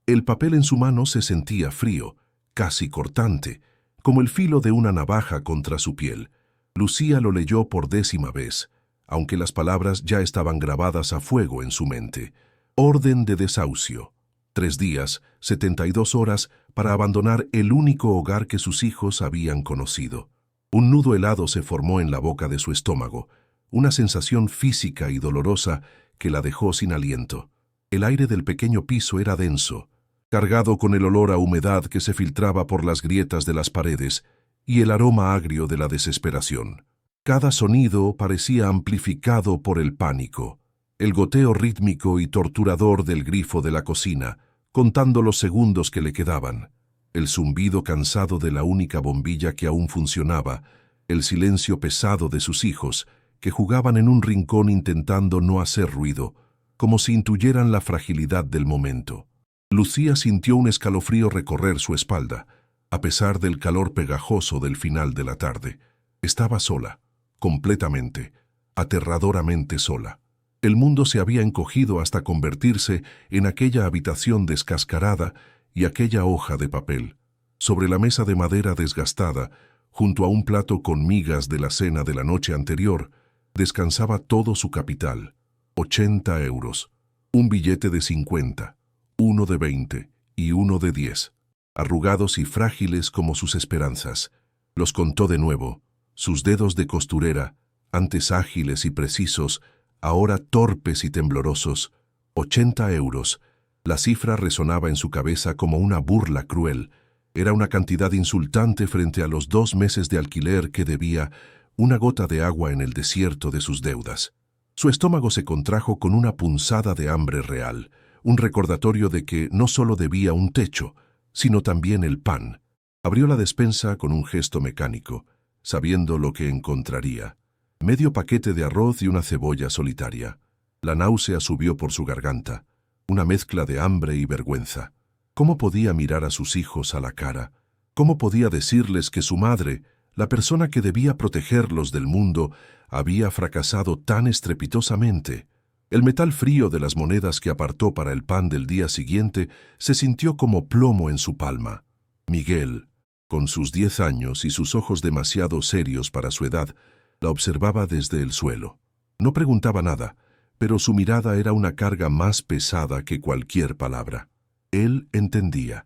El papel en su mano se sentía frío, casi cortante, como el filo de una navaja contra su piel. Lucía lo leyó por 10ª vez, aunque las palabras ya estaban grabadas a fuego en su mente. Orden de desahucio. 3 días, 72 horas para abandonar el único hogar que sus hijos habían conocido. Un nudo helado se formó en la boca de su estómago, una sensación física y dolorosa que la dejó sin aliento. El aire del pequeño piso era denso, cargado con el olor a humedad que se filtraba por las grietas de las paredes y el aroma agrio de la desesperación. Cada sonido parecía amplificado por el pánico. El goteo rítmico y torturador del grifo de la cocina, contando los segundos que le quedaban. El zumbido cansado de la única bombilla que aún funcionaba, el silencio pesado de sus hijos, que jugaban en un rincón intentando no hacer ruido, como si intuyeran la fragilidad del momento. Lucía sintió un escalofrío recorrer su espalda, a pesar del calor pegajoso del final de la tarde. Estaba sola, completamente, aterradoramente sola. El mundo se había encogido hasta convertirse en aquella habitación descascarada y aquella hoja de papel. Sobre la mesa de madera desgastada, junto a un plato con migas de la cena de la noche anterior, descansaba todo su capital, 80 euros, un billete de 50, uno de 20 y uno de 10, arrugados y frágiles como sus esperanzas. Los contó de nuevo, sus dedos de costurera, antes ágiles y precisos, ahora torpes y temblorosos. 80 euros. La cifra resonaba en su cabeza como una burla cruel. Era una cantidad insultante frente a los 2 meses de alquiler que debía, una gota de agua en el desierto de sus deudas. Su estómago se contrajo con una punzada de hambre real, un recordatorio de que no solo debía un techo, sino también el pan. Abrió la despensa con un gesto mecánico, sabiendo lo que encontraría. Medio paquete de arroz y una cebolla solitaria. La náusea subió por su garganta, una mezcla de hambre y vergüenza. ¿Cómo podía mirar a sus hijos a la cara? ¿Cómo podía decirles que su madre, la persona que debía protegerlos del mundo, había fracasado tan estrepitosamente? El metal frío de las monedas que apartó para el pan del día siguiente se sintió como plomo en su palma. Miguel, con sus 10 años y sus ojos demasiado serios para su edad, la observaba desde el suelo. No preguntaba nada, pero su mirada era una carga más pesada que cualquier palabra. Él entendía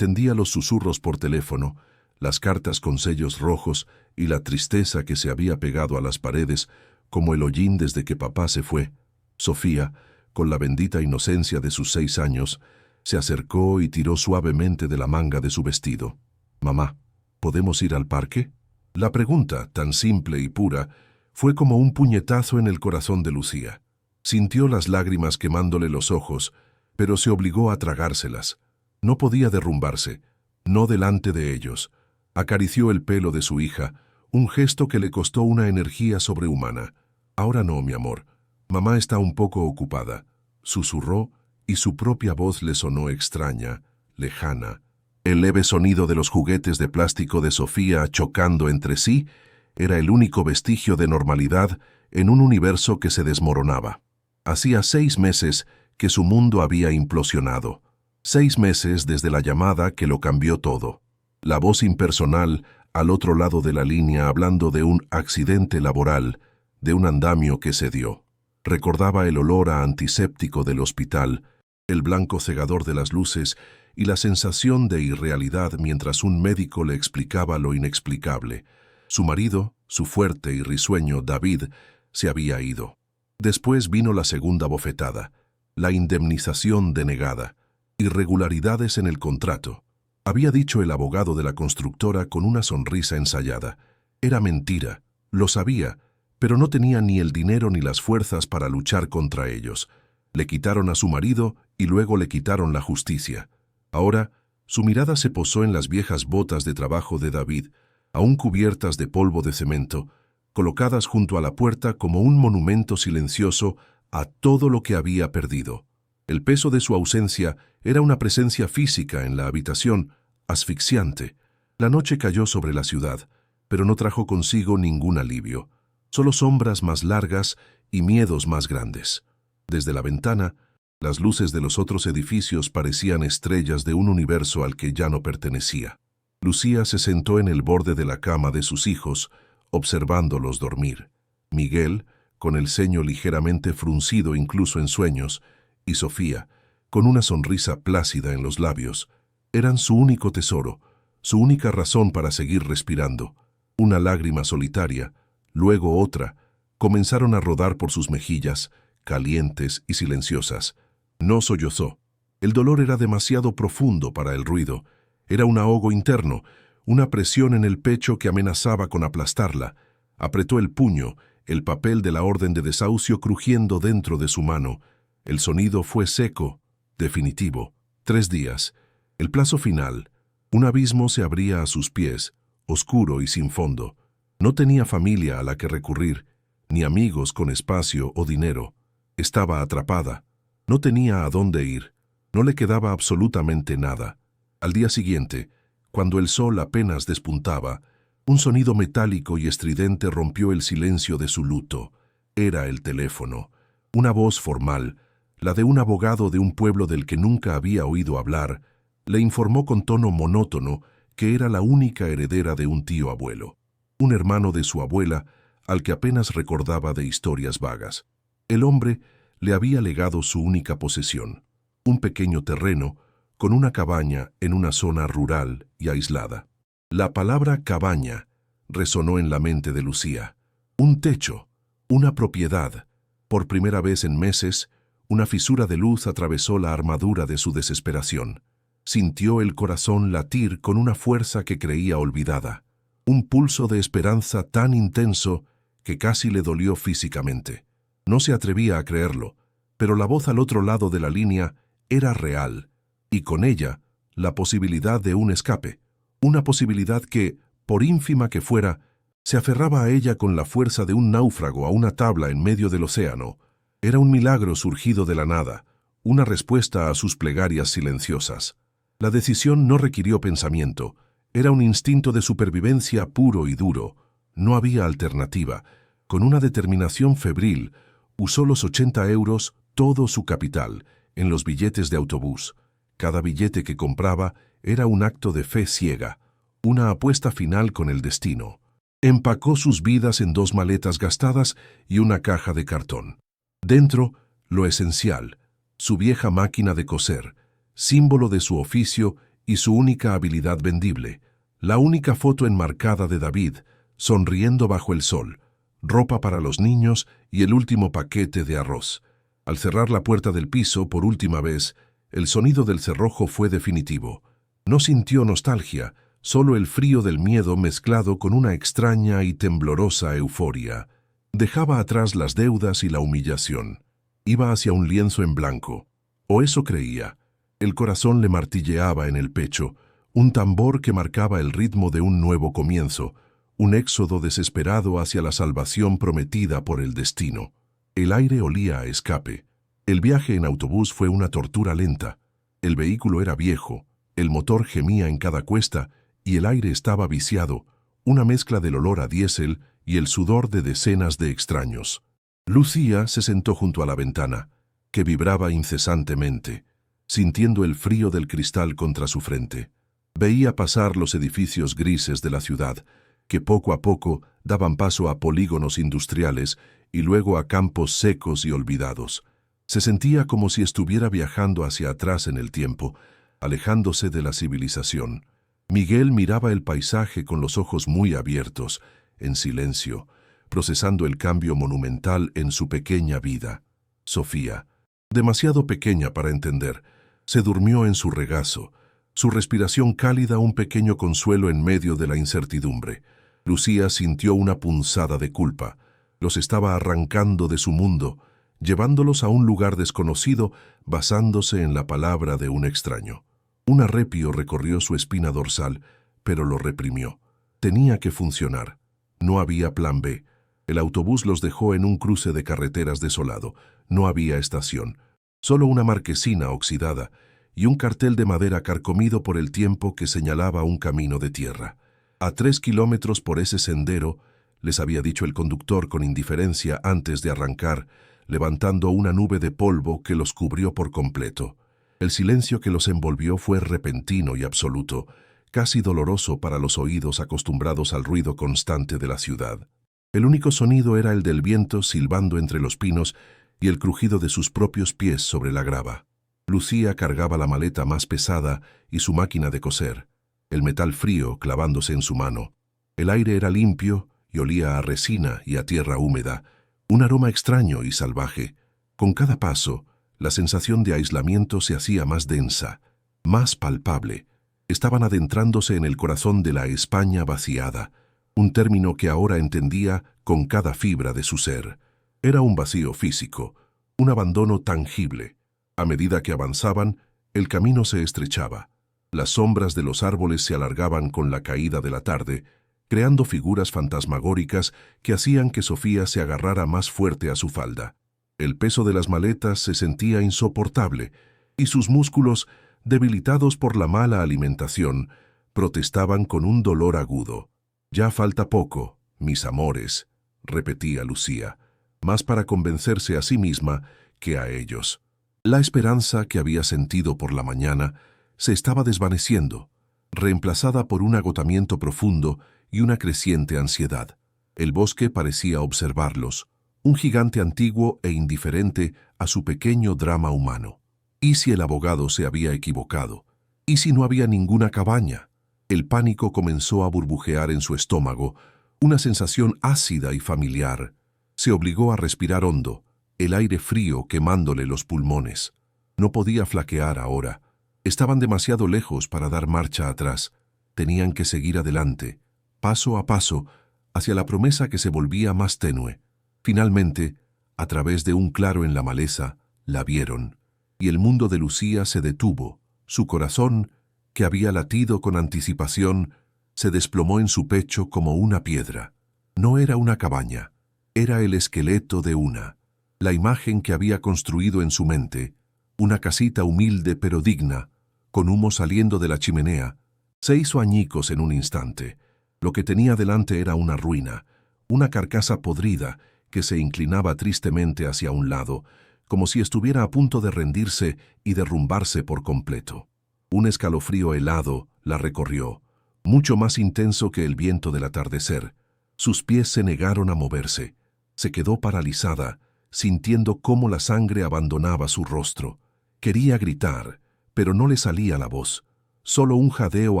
los susurros por teléfono, las cartas con sellos rojos y la tristeza que se había pegado a las paredes como el hollín desde que papá se fue. Sofía, con la bendita inocencia de sus 6 años, se acercó y tiró suavemente de la manga de su vestido. «Mamá, ¿podemos ir al parque?». La pregunta, tan simple y pura, fue como un puñetazo en el corazón de Lucía. Sintió las lágrimas quemándole los ojos, pero se obligó a tragárselas. No podía derrumbarse, no delante de ellos. Acarició el pelo de su hija, un gesto que le costó una energía sobrehumana. «Ahora no, mi amor. Mamá está un poco ocupada», susurró, y su propia voz le sonó extraña, lejana. El leve sonido de los juguetes de plástico de Sofía chocando entre sí era el único vestigio de normalidad en un universo que se desmoronaba. Hacía 6 meses que su mundo había implosionado. 6 meses desde la llamada que lo cambió todo. La voz impersonal al otro lado de la línea hablando de un accidente laboral, de un andamio que se dio. Recordaba el olor a antiséptico del hospital, el blanco cegador de las luces y la sensación de irrealidad mientras un médico le explicaba lo inexplicable. Su marido, su fuerte y risueño David, se había ido. Después vino la segunda bofetada, la indemnización denegada, irregularidades en el contrato. Había dicho el abogado de la constructora con una sonrisa ensayada. Era mentira, lo sabía, pero no tenía ni el dinero ni las fuerzas para luchar contra ellos. Le quitaron a su marido y luego le quitaron la justicia. Ahora, su mirada se posó en las viejas botas de trabajo de David, aún cubiertas de polvo de cemento, colocadas junto a la puerta como un monumento silencioso a todo lo que había perdido. El peso de su ausencia era una presencia física en la habitación, asfixiante. La noche cayó sobre la ciudad, pero no trajo consigo ningún alivio, solo sombras más largas y miedos más grandes. Desde la ventana, Las luces de los otros edificios parecían estrellas de un universo al que ya no pertenecía. Lucía se sentó en el borde de la cama de sus hijos, observándolos dormir. Miguel, con el ceño ligeramente fruncido incluso en sueños, y Sofía, con una sonrisa plácida en los labios, eran su único tesoro, su única razón para seguir respirando. Una lágrima solitaria, luego otra, comenzaron a rodar por sus mejillas, calientes y silenciosas. No sollozó. El dolor era demasiado profundo para el ruido. Era un ahogo interno, una presión en el pecho que amenazaba con aplastarla. Apretó el puño, el papel de la orden de desahucio crujiendo dentro de su mano. El sonido fue seco, definitivo. 3 días. El plazo final. Un abismo se abría a sus pies, oscuro y sin fondo. No tenía familia a la que recurrir, ni amigos con espacio o dinero. Estaba atrapada. No tenía a dónde ir. No le quedaba absolutamente nada. Al día siguiente, cuando el sol apenas despuntaba, un sonido metálico y estridente rompió el silencio de su luto. Era el teléfono. Una voz formal, la de un abogado de un pueblo del que nunca había oído hablar, le informó con tono monótono que era la única heredera de un tío abuelo, un hermano de su abuela, al que apenas recordaba de historias vagas. El hombre le había legado su única posesión, un pequeño terreno con una cabaña en una zona rural y aislada. La palabra cabaña resonó en la mente de Lucía. Un techo, una propiedad. Por primera vez en meses, una fisura de luz atravesó la armadura de su desesperación. Sintió el corazón latir con una fuerza que creía olvidada, un pulso de esperanza tan intenso que casi le dolió físicamente. No se atrevía a creerlo, pero la voz al otro lado de la línea era real, y con ella la posibilidad de un escape, una posibilidad que, por ínfima que fuera, se aferraba a ella con la fuerza de un náufrago a una tabla en medio del océano. Era un milagro surgido de la nada, una respuesta a sus plegarias silenciosas. La decisión no requirió pensamiento, era un instinto de supervivencia puro y duro. No había alternativa. Con una determinación febril, usó los 80 euros, todo su capital, en los billetes de autobús. Cada billete que compraba era un acto de fe ciega, una apuesta final con el destino. Empacó sus vidas en 2 maletas gastadas y una caja de cartón. Dentro, lo esencial, su vieja máquina de coser, símbolo de su oficio y su única habilidad vendible, la única foto enmarcada de David, sonriendo bajo el sol, ropa para los niños y el último paquete de arroz. Al cerrar la puerta del piso por última vez, el sonido del cerrojo fue definitivo. No sintió nostalgia, solo el frío del miedo mezclado con una extraña y temblorosa euforia. Dejaba atrás las deudas y la humillación. Iba hacia un lienzo en blanco. O eso creía. El corazón le martilleaba en el pecho, un tambor que marcaba el ritmo de un nuevo comienzo, un éxodo desesperado hacia la salvación prometida por el destino. El aire olía a escape. El viaje en autobús fue una tortura lenta. El vehículo era viejo, el motor gemía en cada cuesta y el aire estaba viciado, una mezcla del olor a diésel y el sudor de decenas de extraños. Lucía se sentó junto a la ventana, que vibraba incesantemente, sintiendo el frío del cristal contra su frente. Veía pasar los edificios grises de la ciudad, que poco a poco daban paso a polígonos industriales y luego a campos secos y olvidados. Se sentía como si estuviera viajando hacia atrás en el tiempo, alejándose de la civilización. Miguel miraba el paisaje con los ojos muy abiertos, en silencio, procesando el cambio monumental en su pequeña vida. Sofía, demasiado pequeña para entender, se durmió en su regazo, su respiración cálida un pequeño consuelo en medio de la incertidumbre. Lucía sintió una punzada de culpa. Los estaba arrancando de su mundo, llevándolos a un lugar desconocido basándose en la palabra de un extraño. Un arrepio recorrió su espina dorsal, pero lo reprimió. Tenía que funcionar. No había plan B. El autobús los dejó en un cruce de carreteras desolado. No había estación. Solo una marquesina oxidada y un cartel de madera carcomido por el tiempo que señalaba un camino de tierra. A 3 kilómetros por ese sendero, les había dicho el conductor con indiferencia antes de arrancar, levantando una nube de polvo que los cubrió por completo. El silencio que los envolvió fue repentino y absoluto, casi doloroso para los oídos acostumbrados al ruido constante de la ciudad. El único sonido era el del viento silbando entre los pinos y el crujido de sus propios pies sobre la grava. Lucía cargaba la maleta más pesada y su máquina de coser, el metal frío clavándose en su mano. El aire era limpio y olía a resina y a tierra húmeda, un aroma extraño y salvaje. Con cada paso, la sensación de aislamiento se hacía más densa, más palpable. Estaban adentrándose en el corazón de la España vaciada, un término que ahora entendía con cada fibra de su ser. Era un vacío físico, un abandono tangible. A medida que avanzaban, el camino se estrechaba. Las sombras de los árboles se alargaban con la caída de la tarde, creando figuras fantasmagóricas que hacían que Sofía se agarrara más fuerte a su falda. El peso de las maletas se sentía insoportable, y sus músculos, debilitados por la mala alimentación, protestaban con un dolor agudo. «Ya falta poco, mis amores», repetía Lucía, más para convencerse a sí misma que a ellos. La esperanza que había sentido por la mañana se estaba desvaneciendo, reemplazada por un agotamiento profundo y una creciente ansiedad. El bosque parecía observarlos, un gigante antiguo e indiferente a su pequeño drama humano. ¿Y si el abogado se había equivocado? ¿Y si no había ninguna cabaña? El pánico comenzó a burbujear en su estómago, una sensación ácida y familiar. Se obligó a respirar hondo, el aire frío quemándole los pulmones. No podía flaquear ahora. Estaban demasiado lejos para dar marcha atrás. Tenían que seguir adelante, paso a paso, hacia la promesa que se volvía más tenue. Finalmente, a través de un claro en la maleza, la vieron, y el mundo de Lucía se detuvo. Su corazón, que había latido con anticipación, se desplomó en su pecho como una piedra. No era una cabaña, era el esqueleto de una. La imagen que había construido en su mente, una casita humilde pero digna, con humo saliendo de la chimenea, se hizo añicos en un instante. Lo que tenía delante era una ruina, una carcasa podrida que se inclinaba tristemente hacia un lado, como si estuviera a punto de rendirse y derrumbarse por completo. Un escalofrío helado la recorrió, mucho más intenso que el viento del atardecer. Sus pies se negaron a moverse. Se quedó paralizada, sintiendo cómo la sangre abandonaba su rostro. Quería gritar, pero no le salía la voz. Solo un jadeo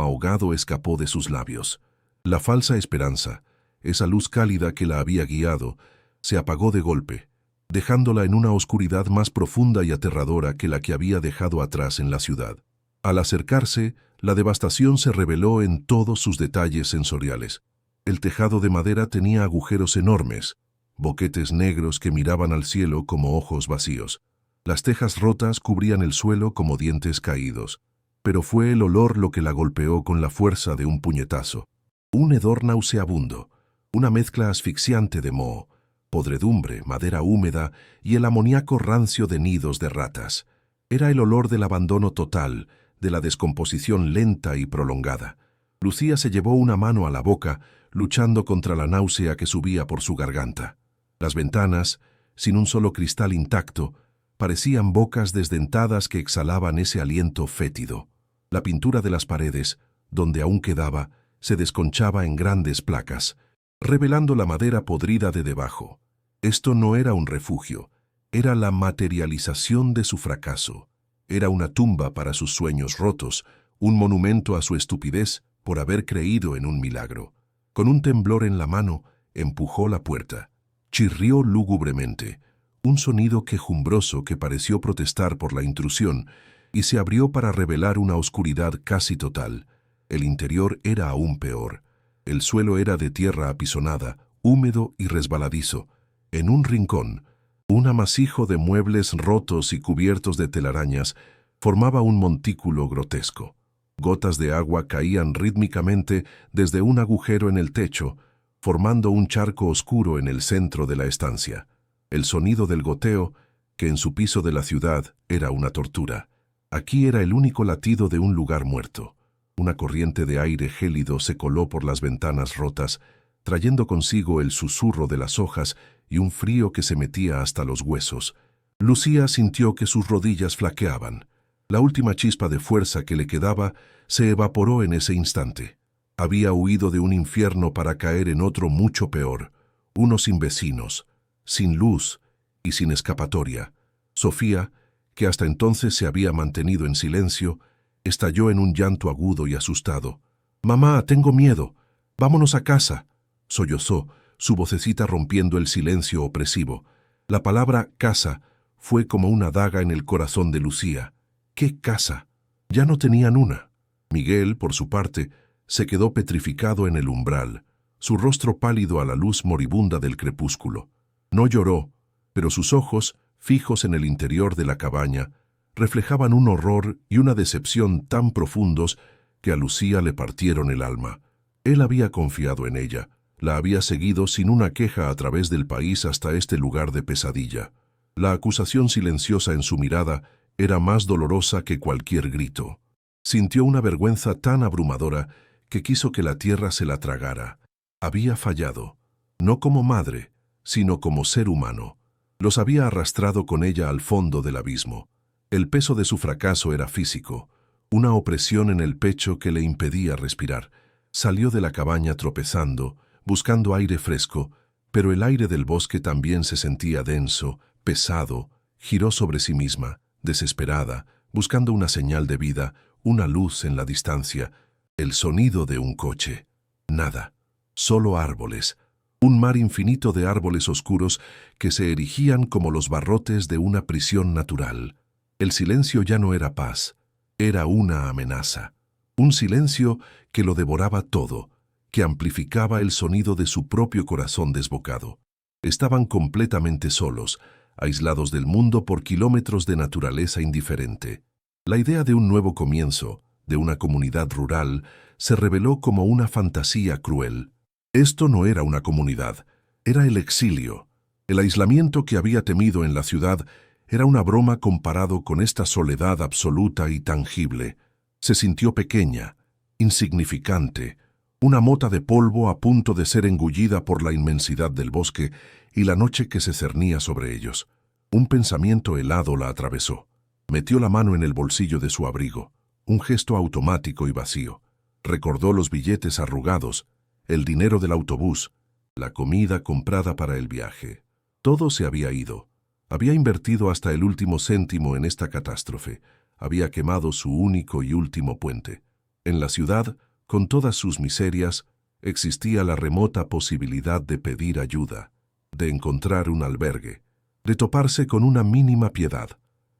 ahogado escapó de sus labios. La falsa esperanza, esa luz cálida que la había guiado, se apagó de golpe, dejándola en una oscuridad más profunda y aterradora que la que había dejado atrás en la ciudad. Al acercarse, la devastación se reveló en todos sus detalles sensoriales. El tejado de madera tenía agujeros enormes, boquetes negros que miraban al cielo como ojos vacíos. Las tejas rotas cubrían el suelo como dientes caídos, pero fue el olor lo que la golpeó con la fuerza de un puñetazo. Un hedor nauseabundo, una mezcla asfixiante de moho, podredumbre, madera húmeda y el amoníaco rancio de nidos de ratas. Era el olor del abandono total, de la descomposición lenta y prolongada. Lucía se llevó una mano a la boca, luchando contra la náusea que subía por su garganta. Las ventanas, sin un solo cristal intacto, parecían bocas desdentadas que exhalaban ese aliento fétido. La pintura de las paredes, donde aún quedaba, se desconchaba en grandes placas, revelando la madera podrida de debajo. Esto no era un refugio, era la materialización de su fracaso. Era una tumba para sus sueños rotos, un monumento a su estupidez por haber creído en un milagro. Con un temblor en la mano, empujó la puerta. Chirrió lúgubremente, un sonido quejumbroso que pareció protestar por la intrusión, y se abrió para revelar una oscuridad casi total. El interior era aún peor. El suelo era de tierra apisonada, húmedo y resbaladizo. En un rincón, un amasijo de muebles rotos y cubiertos de telarañas formaba un montículo grotesco. Gotas de agua caían rítmicamente desde un agujero en el techo, formando un charco oscuro en el centro de la estancia. El sonido del goteo, que en su piso de la ciudad era una tortura. Aquí era el único latido de un lugar muerto. Una corriente de aire gélido se coló por las ventanas rotas, trayendo consigo el susurro de las hojas y un frío que se metía hasta los huesos. Lucía sintió que sus rodillas flaqueaban. La última chispa de fuerza que le quedaba se evaporó en ese instante. Había huido de un infierno para caer en otro mucho peor, uno sin vecinos, sin luz y sin escapatoria. Sofía, que hasta entonces se había mantenido en silencio, estalló en un llanto agudo y asustado. «Mamá, tengo miedo. Vámonos a casa», sollozó, su vocecita rompiendo el silencio opresivo. La palabra casa fue como una daga en el corazón de Lucía. ¿Qué casa? Ya no tenían una. Miguel, por su parte, se quedó petrificado en el umbral, su rostro pálido a la luz moribunda del crepúsculo. No lloró, pero sus ojos, fijos en el interior de la cabaña, reflejaban un horror y una decepción tan profundos que a Lucía le partieron el alma. Él había confiado en ella, la había seguido sin una queja a través del país hasta este lugar de pesadilla. La acusación silenciosa en su mirada era más dolorosa que cualquier grito. Sintió una vergüenza tan abrumadora que quiso que la tierra se la tragara. Había fallado, no como madre, sino como ser humano. Los había arrastrado con ella al fondo del abismo. El peso de su fracaso era físico, una opresión en el pecho que le impedía respirar. Salió de la cabaña tropezando, buscando aire fresco, pero el aire del bosque también se sentía denso, pesado. Giró sobre sí misma, desesperada, buscando una señal de vida, una luz en la distancia, el sonido de un coche. Nada, solo árboles, un mar infinito de árboles oscuros que se erigían como los barrotes de una prisión natural. El silencio ya no era paz, era una amenaza. Un silencio que lo devoraba todo, que amplificaba el sonido de su propio corazón desbocado. Estaban completamente solos, aislados del mundo por kilómetros de naturaleza indiferente. La idea de un nuevo comienzo, de una comunidad rural, se reveló como una fantasía cruel. Esto no era una comunidad, era el exilio. El aislamiento que había temido en la ciudad era una broma comparado con esta soledad absoluta y tangible. Se sintió pequeña, insignificante, una mota de polvo a punto de ser engullida por la inmensidad del bosque y la noche que se cernía sobre ellos. Un pensamiento helado la atravesó. Metió la mano en el bolsillo de su abrigo, un gesto automático y vacío. Recordó los billetes arrugados, el dinero del autobús, la comida comprada para el viaje. Todo se había ido. Había invertido hasta el último céntimo en esta catástrofe. Había quemado su único y último puente. En la ciudad, con todas sus miserias, existía la remota posibilidad de pedir ayuda, de encontrar un albergue, de toparse con una mínima piedad.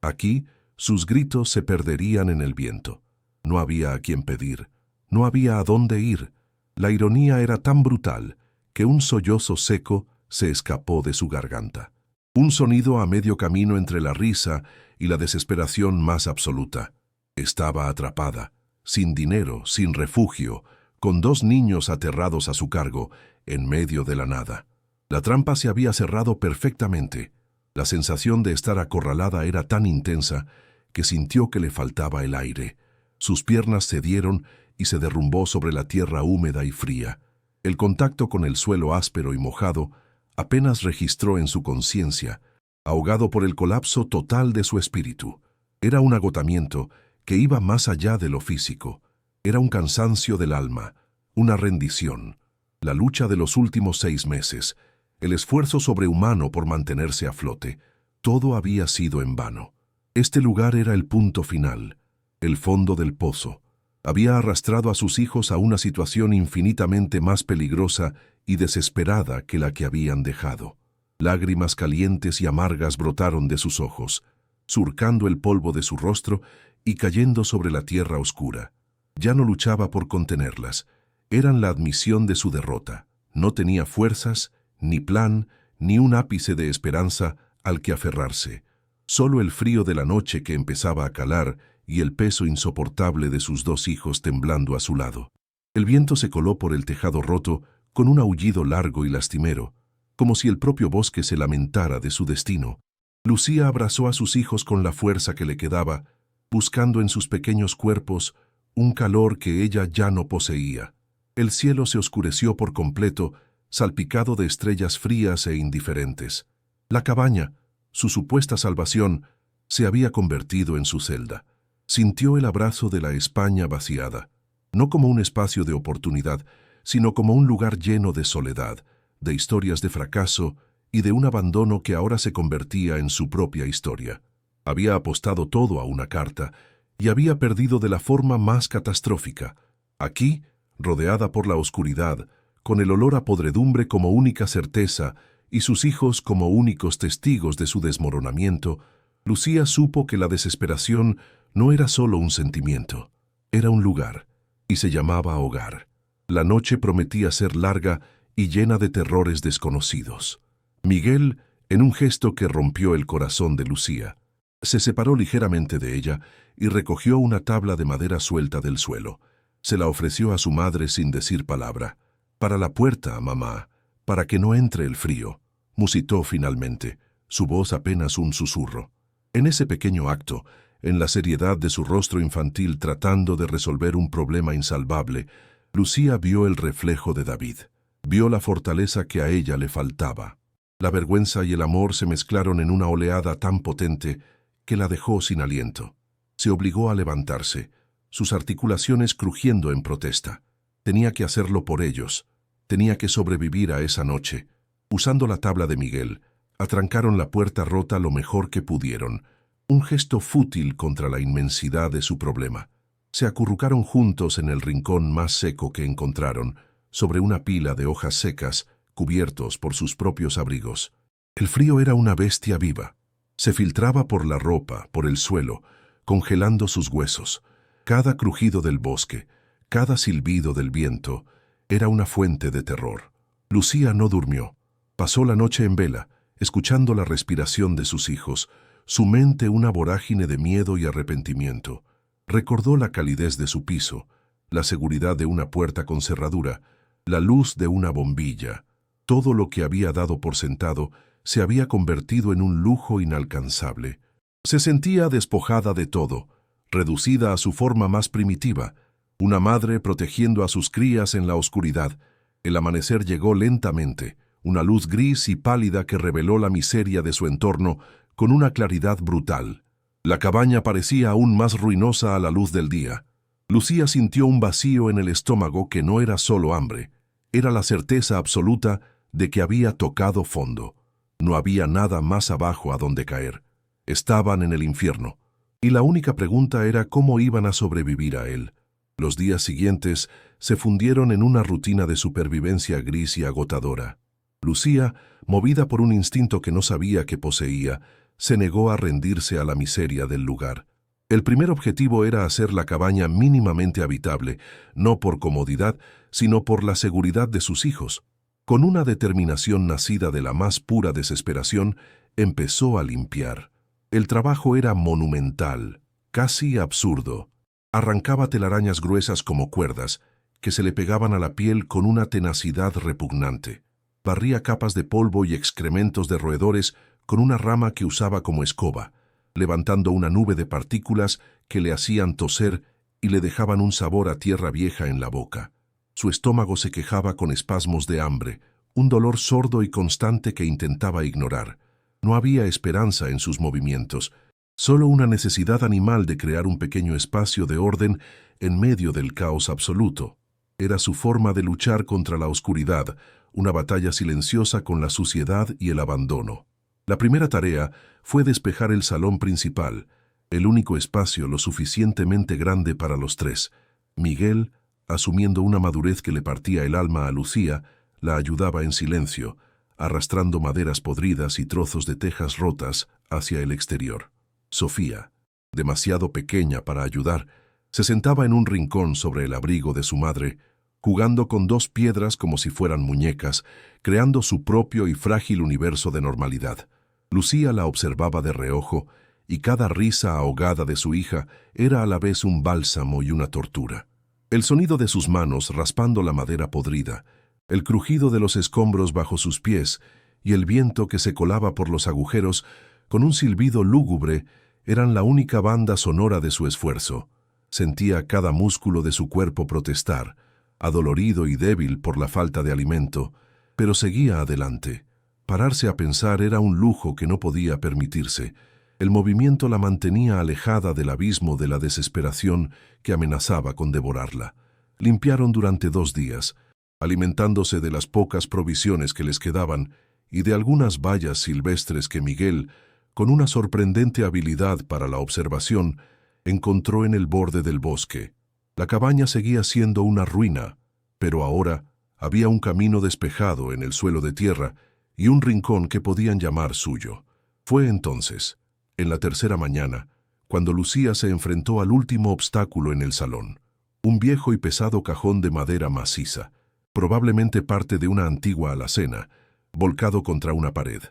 Aquí, sus gritos se perderían en el viento. No había a quién pedir, no había a dónde ir. La ironía era tan brutal que un sollozo seco se escapó de su garganta. Un sonido a medio camino entre la risa y la desesperación más absoluta. Estaba atrapada, sin dinero, sin refugio, con 2 niños aterrados a su cargo, en medio de la nada. La trampa se había cerrado perfectamente. La sensación de estar acorralada era tan intensa que sintió que le faltaba el aire. Sus piernas cedieron y se derrumbó sobre la tierra húmeda y fría. El contacto con el suelo áspero y mojado apenas registró en su conciencia, ahogado por el colapso total de su espíritu. Era un agotamiento que iba más allá de lo físico. Era un cansancio del alma, una rendición. La lucha de los últimos 6 meses, el esfuerzo sobrehumano por mantenerse a flote, todo había sido en vano. Este lugar era el punto final, el fondo del pozo. Había arrastrado a sus hijos a una situación infinitamente más peligrosa y desesperada que la que habían dejado. Lágrimas calientes y amargas brotaron de sus ojos, surcando el polvo de su rostro y cayendo sobre la tierra oscura. Ya no luchaba por contenerlas. Eran la admisión de su derrota. No tenía fuerzas, ni plan, ni un ápice de esperanza al que aferrarse. Solo el frío de la noche que empezaba a calar y el peso insoportable de sus 2 hijos temblando a su lado. El viento se coló por el tejado roto con un aullido largo y lastimero, como si el propio bosque se lamentara de su destino. Lucía abrazó a sus hijos con la fuerza que le quedaba, buscando en sus pequeños cuerpos un calor que ella ya no poseía. El cielo se oscureció por completo salpicado de estrellas frías e indiferentes. La cabaña, su supuesta salvación, se había convertido en su celda. Sintió el abrazo de la España vaciada, no como un espacio de oportunidad, sino como un lugar lleno de soledad, de historias de fracaso y de un abandono que ahora se convertía en su propia historia. Había apostado todo a una carta y había perdido de la forma más catastrófica. Aquí, rodeada por la oscuridad, con el olor a podredumbre como única certeza y sus hijos como únicos testigos de su desmoronamiento, Lucía supo que la desesperación no era solo un sentimiento, era un lugar, y se llamaba hogar. La noche prometía ser larga y llena de terrores desconocidos. Miguel, en un gesto que rompió el corazón de Lucía, se separó ligeramente de ella y recogió una tabla de madera suelta del suelo. Se la ofreció a su madre sin decir palabra. «Para la puerta, mamá, para que no entre el frío», musitó finalmente, su voz apenas un susurro. En ese pequeño acto, en la seriedad de su rostro infantil tratando de resolver un problema insalvable, Lucía vio el reflejo de David. Vio la fortaleza que a ella le faltaba. La vergüenza y el amor se mezclaron en una oleada tan potente que la dejó sin aliento. Se obligó a levantarse, sus articulaciones crujiendo en protesta. Tenía que hacerlo por ellos. Tenía que sobrevivir a esa noche. Usando la tabla de Miguel, atrancaron la puerta rota lo mejor que pudieron, un gesto fútil contra la inmensidad de su problema. Se acurrucaron juntos en el rincón más seco que encontraron, sobre una pila de hojas secas, cubiertos por sus propios abrigos. El frío era una bestia viva. Se filtraba por la ropa, por el suelo, congelando sus huesos. Cada crujido del bosque, cada silbido del viento, era una fuente de terror. Lucía no durmió. Pasó la noche en vela, escuchando la respiración de sus hijos, su mente una vorágine de miedo y arrepentimiento. Recordó la calidez de su piso, la seguridad de una puerta con cerradura, la luz de una bombilla. Todo lo que había dado por sentado se había convertido en un lujo inalcanzable. Se sentía despojada de todo, reducida a su forma más primitiva, una madre protegiendo a sus crías en la oscuridad. El amanecer llegó lentamente, una luz gris y pálida que reveló la miseria de su entorno con una claridad brutal. La cabaña parecía aún más ruinosa a la luz del día. Lucía sintió un vacío en el estómago que no era solo hambre, era la certeza absoluta de que había tocado fondo. No había nada más abajo a donde caer. Estaban en el infierno, y la única pregunta era cómo iban a sobrevivir a él. Los días siguientes se fundieron en una rutina de supervivencia gris y agotadora. Lucía, movida por un instinto que no sabía que poseía, se negó a rendirse a la miseria del lugar. El primer objetivo era hacer la cabaña mínimamente habitable, no por comodidad, sino por la seguridad de sus hijos. Con una determinación nacida de la más pura desesperación, empezó a limpiar. El trabajo era monumental, casi absurdo. Arrancaba telarañas gruesas como cuerdas, que se le pegaban a la piel con una tenacidad repugnante. Barría capas de polvo y excrementos de roedores con una rama que usaba como escoba, levantando una nube de partículas que le hacían toser y le dejaban un sabor a tierra vieja en la boca. Su estómago se quejaba con espasmos de hambre, un dolor sordo y constante que intentaba ignorar. No había esperanza en sus movimientos, solo una necesidad animal de crear un pequeño espacio de orden en medio del caos absoluto. Era su forma de luchar contra la oscuridad, una batalla silenciosa con la suciedad y el abandono. La primera tarea fue despejar el salón principal, el único espacio lo suficientemente grande para los tres. Miguel, asumiendo una madurez que le partía el alma a Lucía, la ayudaba en silencio, arrastrando maderas podridas y trozos de tejas rotas hacia el exterior. Sofía, demasiado pequeña para ayudar, se sentaba en un rincón sobre el abrigo de su madre, jugando con dos piedras como si fueran muñecas, creando su propio y frágil universo de normalidad. Lucía la observaba de reojo, y cada risa ahogada de su hija era a la vez un bálsamo y una tortura. El sonido de sus manos raspando la madera podrida, el crujido de los escombros bajo sus pies y el viento que se colaba por los agujeros con un silbido lúgubre eran la única banda sonora de su esfuerzo. Sentía cada músculo de su cuerpo protestar, adolorido y débil por la falta de alimento, pero seguía adelante. Pararse a pensar era un lujo que no podía permitirse. El movimiento la mantenía alejada del abismo de la desesperación que amenazaba con devorarla. Limpiaron durante 2 días, alimentándose de las pocas provisiones que les quedaban y de algunas bayas silvestres que Miguel, con una sorprendente habilidad para la observación, encontró en el borde del bosque. La cabaña seguía siendo una ruina, pero ahora había un camino despejado en el suelo de tierra y un rincón que podían llamar suyo. Fue entonces, en la tercera mañana, cuando Lucía se enfrentó al último obstáculo en el salón. Un viejo y pesado cajón de madera maciza, probablemente parte de una antigua alacena, volcado contra una pared.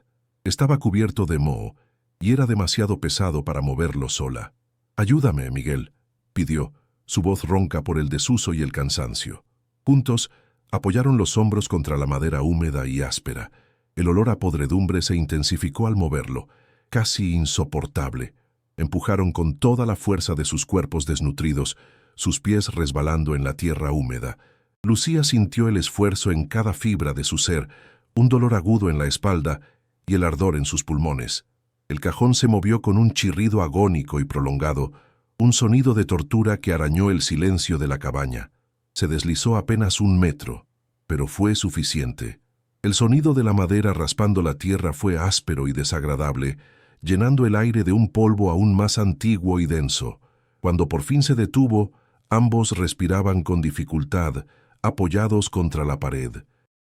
Estaba cubierto de moho y era demasiado pesado para moverlo sola. «Ayúdame, Miguel», pidió, su voz ronca por el desuso y el cansancio. Juntos, apoyaron los hombros contra la madera húmeda y áspera. El olor a podredumbre se intensificó al moverlo, casi insoportable. Empujaron con toda la fuerza de sus cuerpos desnutridos, sus pies resbalando en la tierra húmeda. Lucía sintió el esfuerzo en cada fibra de su ser, un dolor agudo en la espalda y el ardor en sus pulmones. El cajón se movió con un chirrido agónico y prolongado, un sonido de tortura que arañó el silencio de la cabaña. Se deslizó apenas 1 metro, pero fue suficiente. El sonido de la madera raspando la tierra fue áspero y desagradable, llenando el aire de un polvo aún más antiguo y denso. Cuando por fin se detuvo, ambos respiraban con dificultad, apoyados contra la pared.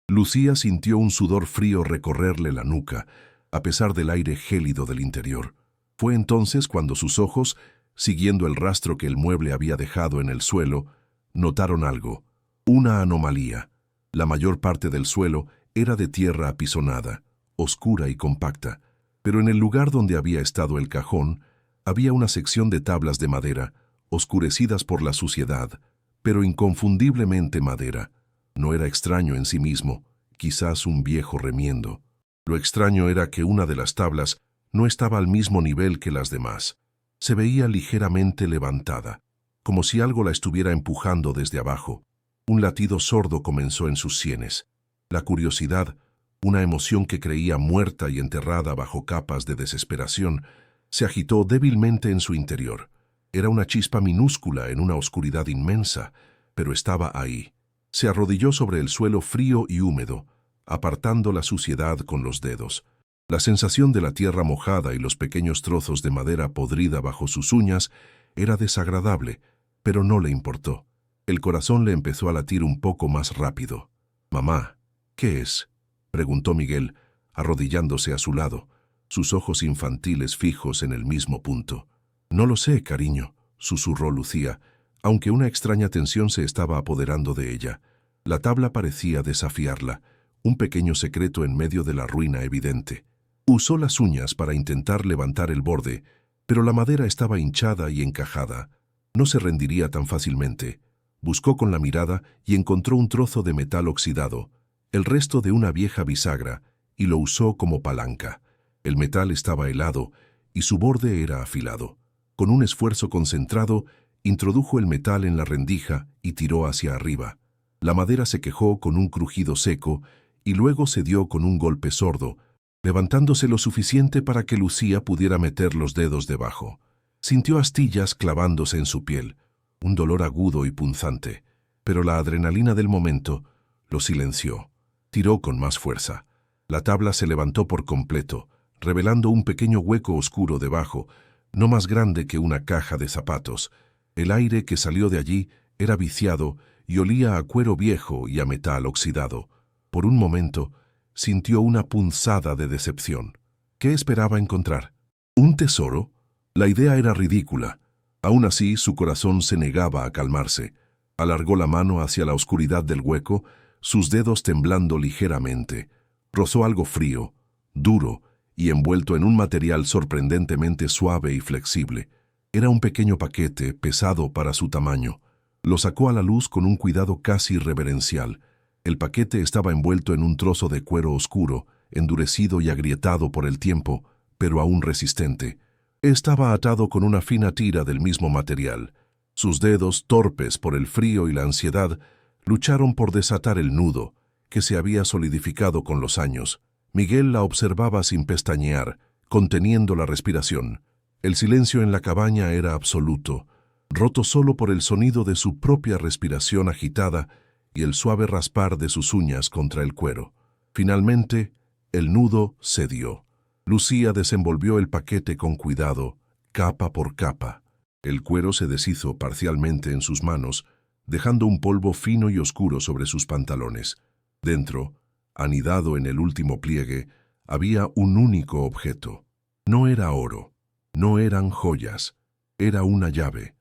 Lucía sintió un sudor frío recorrerle la nuca, a pesar del aire gélido del interior. Fue entonces cuando sus ojos, siguiendo el rastro que el mueble había dejado en el suelo, notaron algo, una anomalía. La mayor parte del suelo era de tierra apisonada, oscura y compacta, pero en el lugar donde había estado el cajón, había una sección de tablas de madera, oscurecidas por la suciedad, pero inconfundiblemente madera. No era extraño en sí mismo, quizás un viejo remiendo. Lo extraño era que una de las tablas no estaba al mismo nivel que las demás. Se veía ligeramente levantada, como si algo la estuviera empujando desde abajo. Un latido sordo comenzó en sus sienes. La curiosidad, una emoción que creía muerta y enterrada bajo capas de desesperación, se agitó débilmente en su interior. Era una chispa minúscula en una oscuridad inmensa, pero estaba ahí. Se arrodilló sobre el suelo frío y húmedo, apartando la suciedad con los dedos. La sensación de la tierra mojada y los pequeños trozos de madera podrida bajo sus uñas era desagradable, pero no le importó. El corazón le empezó a latir un poco más rápido. «Mamá, ¿qué es?», preguntó Miguel, arrodillándose a su lado, sus ojos infantiles fijos en el mismo punto. «No lo sé, cariño», susurró Lucía, aunque una extraña tensión se estaba apoderando de ella. La tabla parecía desafiarla, un pequeño secreto en medio de la ruina evidente. Usó las uñas para intentar levantar el borde, pero la madera estaba hinchada y encajada. No se rendiría tan fácilmente. Buscó con la mirada y encontró un trozo de metal oxidado, el resto de una vieja bisagra, y lo usó como palanca. El metal estaba helado y su borde era afilado. Con un esfuerzo concentrado, introdujo el metal en la rendija y tiró hacia arriba. La madera se quejó con un crujido seco y luego cedió con un golpe sordo, levantándose lo suficiente para que Lucía pudiera meter los dedos debajo. Sintió astillas clavándose en su piel, un dolor agudo y punzante, pero la adrenalina del momento lo silenció. Tiró con más fuerza. La tabla se levantó por completo, revelando un pequeño hueco oscuro debajo, no más grande que una caja de zapatos. El aire que salió de allí era viciado y olía a cuero viejo y a metal oxidado. Por un momento, sintió una punzada de decepción. ¿Qué esperaba encontrar? ¿Un tesoro? La idea era ridícula. Aún así, su corazón se negaba a calmarse. Alargó la mano hacia la oscuridad del hueco, sus dedos temblando ligeramente. Rozó algo frío, duro y envuelto en un material sorprendentemente suave y flexible. Era un pequeño paquete, pesado para su tamaño. Lo sacó a la luz con un cuidado casi reverencial. El paquete estaba envuelto en un trozo de cuero oscuro, endurecido y agrietado por el tiempo, pero aún resistente. Estaba atado con una fina tira del mismo material. Sus dedos, torpes por el frío y la ansiedad, lucharon por desatar el nudo, que se había solidificado con los años. Miguel la observaba sin pestañear, conteniendo la respiración. El silencio en la cabaña era absoluto, roto solo por el sonido de su propia respiración agitada y el suave raspar de sus uñas contra el cuero. Finalmente, el nudo cedió. Lucía desenvolvió el paquete con cuidado, capa por capa. El cuero se deshizo parcialmente en sus manos, dejando un polvo fino y oscuro sobre sus pantalones. Dentro, anidado en el último pliegue, había un único objeto. No era oro, no eran joyas, era una llave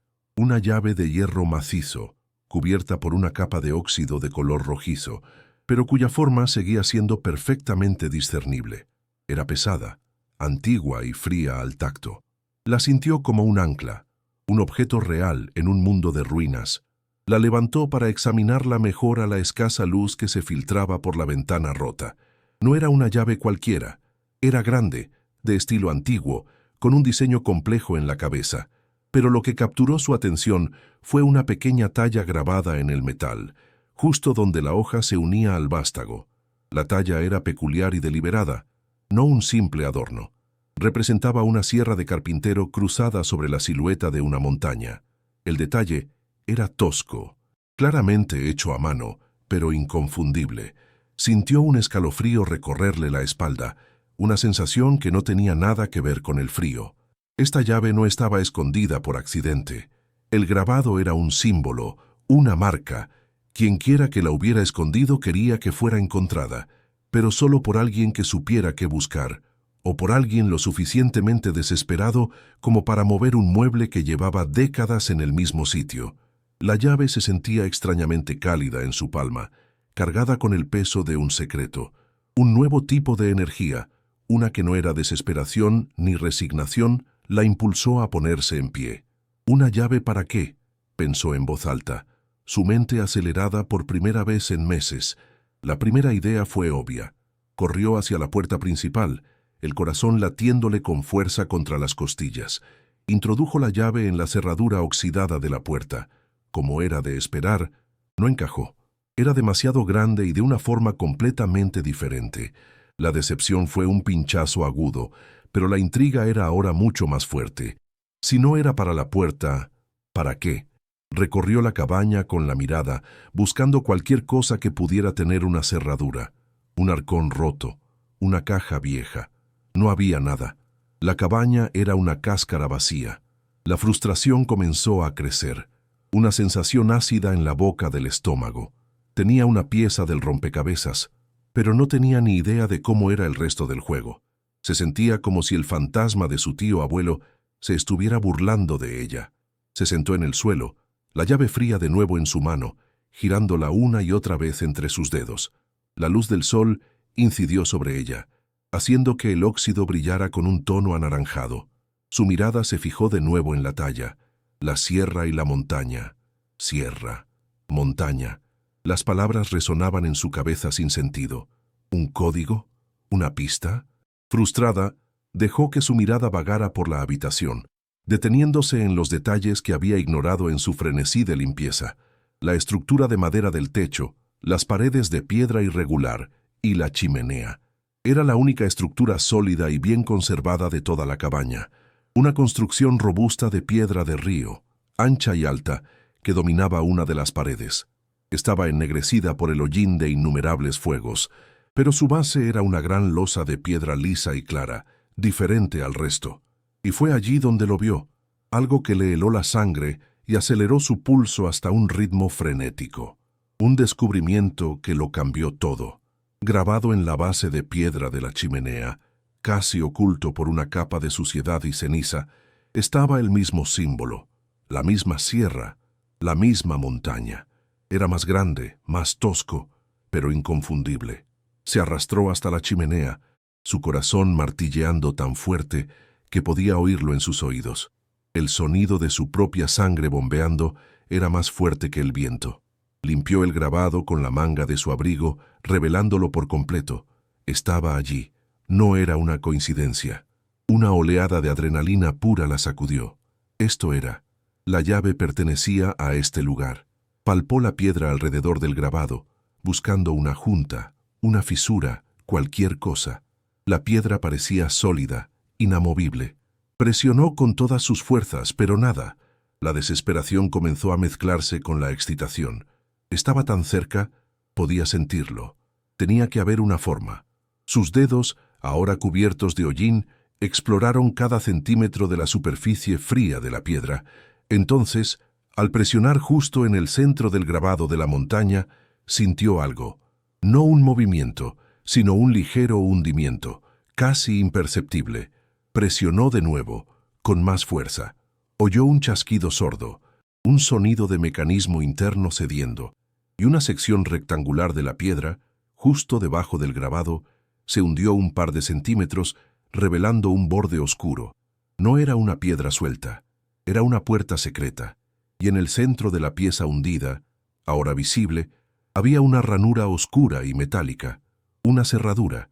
de hierro macizo, cubierta por una capa de óxido de color rojizo, pero cuya forma seguía siendo perfectamente discernible. Era pesada, antigua y fría al tacto. La sintió como un ancla, un objeto real en un mundo de ruinas. La levantó para examinarla mejor a la escasa luz que se filtraba por la ventana rota. No era una llave cualquiera, era grande, de estilo antiguo, con un diseño complejo en la cabeza, pero lo que capturó su atención fue una pequeña talla grabada en el metal, justo donde la hoja se unía al vástago. La talla era peculiar y deliberada, no un simple adorno. Representaba una sierra de carpintero cruzada sobre la silueta de una montaña. El detalle era tosco, claramente hecho a mano, pero inconfundible. Sintió un escalofrío recorrerle la espalda, una sensación que no tenía nada que ver con el frío. Esta llave no estaba escondida por accidente. El grabado era un símbolo, una marca. Quienquiera que la hubiera escondido quería que fuera encontrada, pero solo por alguien que supiera qué buscar, o por alguien lo suficientemente desesperado como para mover un mueble que llevaba décadas en el mismo sitio. La llave se sentía extrañamente cálida en su palma, cargada con el peso de un secreto, un nuevo tipo de energía, una que no era desesperación ni resignación, la impulsó a ponerse en pie. ¿Una llave para qué?, pensó en voz alta, su mente acelerada por primera vez en meses. La primera idea fue obvia. Corrió hacia la puerta principal, el corazón latiéndole con fuerza contra las costillas. Introdujo la llave en la cerradura oxidada de la puerta. Como era de esperar, no encajó. Era demasiado grande y de una forma completamente diferente. La decepción fue un pinchazo agudo, pero la intriga era ahora mucho más fuerte. Si no era para la puerta, ¿para qué? Recorrió la cabaña con la mirada, buscando cualquier cosa que pudiera tener una cerradura. Un arcón roto, una caja vieja. No había nada. La cabaña era una cáscara vacía. La frustración comenzó a crecer. Una sensación ácida en la boca del estómago. Tenía una pieza del rompecabezas, pero no tenía ni idea de cómo era el resto del juego. Se sentía como si el fantasma de su tío abuelo se estuviera burlando de ella. Se sentó en el suelo, la llave fría de nuevo en su mano, girándola una y otra vez entre sus dedos. La luz del sol incidió sobre ella, haciendo que el óxido brillara con un tono anaranjado. Su mirada se fijó de nuevo en la talla, la sierra y la montaña. Sierra, montaña. Las palabras resonaban en su cabeza sin sentido. ¿Un código? ¿Una pista? Frustrada, dejó que su mirada vagara por la habitación, deteniéndose en los detalles que había ignorado en su frenesí de limpieza. La estructura de madera del techo, las paredes de piedra irregular y la chimenea. Era la única estructura sólida y bien conservada de toda la cabaña. Una construcción robusta de piedra de río, ancha y alta, que dominaba una de las paredes. Estaba ennegrecida por el hollín de innumerables fuegos, pero su base era una gran losa de piedra lisa y clara, diferente al resto. Y fue allí donde lo vio, algo que le heló la sangre y aceleró su pulso hasta un ritmo frenético. Un descubrimiento que lo cambió todo. Grabado en la base de piedra de la chimenea, casi oculto por una capa de suciedad y ceniza, estaba el mismo símbolo, la misma sierra, la misma montaña. Era más grande, más tosco, pero inconfundible. Se arrastró hasta la chimenea, su corazón martilleando tan fuerte que podía oírlo en sus oídos. El sonido de su propia sangre bombeando era más fuerte que el viento. Limpió el grabado con la manga de su abrigo, revelándolo por completo. Estaba allí. No era una coincidencia. Una oleada de adrenalina pura la sacudió. Esto era. La llave pertenecía a este lugar. Palpó la piedra alrededor del grabado, buscando una junta, una fisura, cualquier cosa. La piedra parecía sólida, inamovible. Presionó con todas sus fuerzas, pero nada. La desesperación comenzó a mezclarse con la excitación. Estaba tan cerca, podía sentirlo. Tenía que haber una forma. Sus dedos, ahora cubiertos de hollín, exploraron cada centímetro de la superficie fría de la piedra. Entonces, al presionar justo en el centro del grabado de la montaña, sintió algo. No un movimiento, sino un ligero hundimiento, casi imperceptible. Presionó de nuevo, con más fuerza. Oyó un chasquido sordo, un sonido de mecanismo interno cediendo, y una sección rectangular de la piedra, justo debajo del grabado, se hundió un par de centímetros, revelando un borde oscuro. No era una piedra suelta, era una puerta secreta, y en el centro de la pieza hundida, ahora visible, había una ranura oscura y metálica, una cerradura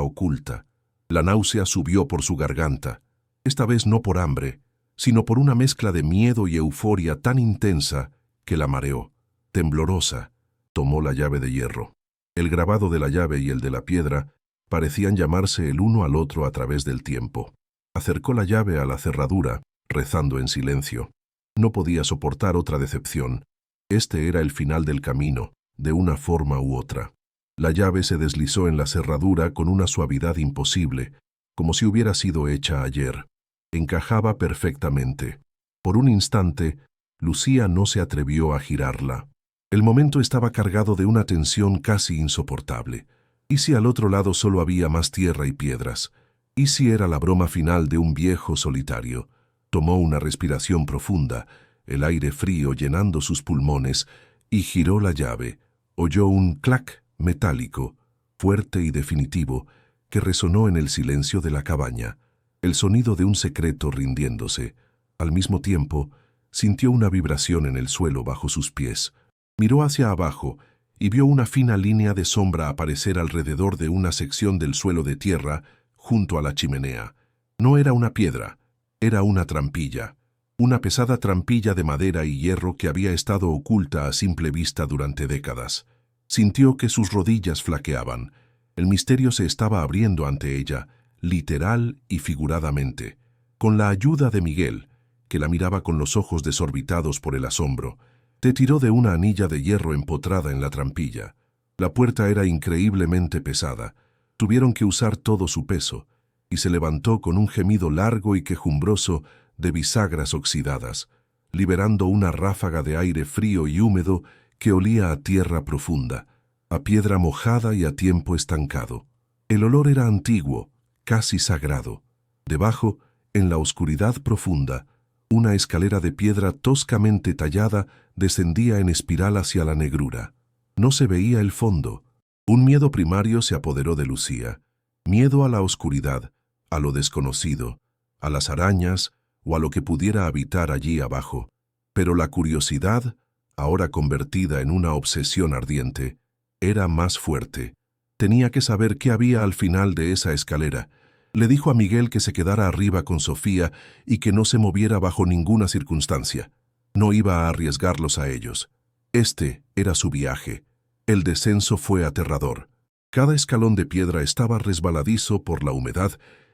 oculta. La náusea subió por su garganta, esta vez no por hambre, sino por una mezcla de miedo y euforia tan intensa que la mareó. Temblorosa, tomó la llave de hierro. El grabado de la llave y el de la piedra parecían llamarse el uno al otro a través del tiempo. Acercó la llave a la cerradura, rezando en silencio. No podía soportar otra decepción. Este era el final del camino, de una forma u otra. La llave se deslizó en la cerradura con una suavidad imposible, como si hubiera sido hecha ayer. Encajaba perfectamente. Por un instante, Lucía no se atrevió a girarla. El momento estaba cargado de una tensión casi insoportable. ¿Y si al otro lado solo había más tierra y piedras? ¿Y si era la broma final de un viejo solitario? Tomó una respiración profunda, el aire frío llenando sus pulmones, y giró la llave. Oyó un clac metálico, fuerte y definitivo, que resonó en el silencio de la cabaña, el sonido de un secreto rindiéndose. Al mismo tiempo, sintió una vibración en el suelo bajo sus pies. Miró hacia abajo y vio una fina línea de sombra aparecer alrededor de una sección del suelo de tierra junto a la chimenea. No era una piedra, era una trampilla. Una pesada trampilla de madera y hierro que había estado oculta a simple vista durante décadas. Sintió que sus rodillas flaqueaban. El misterio se estaba abriendo ante ella, literal y figuradamente. Con la ayuda de Miguel, que la miraba con los ojos desorbitados por el asombro, te tiró de una anilla de hierro empotrada en la trampilla. La puerta era increíblemente pesada. Tuvieron que usar todo su peso, y se levantó con un gemido largo y quejumbroso de bisagras oxidadas, liberando una ráfaga de aire frío y húmedo que olía a tierra profunda, a piedra mojada y a tiempo estancado. El olor era antiguo, casi sagrado. Debajo, en la oscuridad profunda, una escalera de piedra toscamente tallada descendía en espiral hacia la negrura. No se veía el fondo. Un miedo primario se apoderó de Lucía. Miedo a la oscuridad, a lo desconocido, a las arañas o a lo que pudiera habitar allí abajo. Pero la curiosidad, ahora convertida en una obsesión ardiente, era más fuerte. Tenía que saber qué había al final de esa escalera. Le dijo a Miguel que se quedara arriba con Sofía y que no se moviera bajo ninguna circunstancia. No iba a arriesgarlos a ellos. Este era su viaje. El descenso fue aterrador. Cada escalón de piedra estaba resbaladizo por la humedad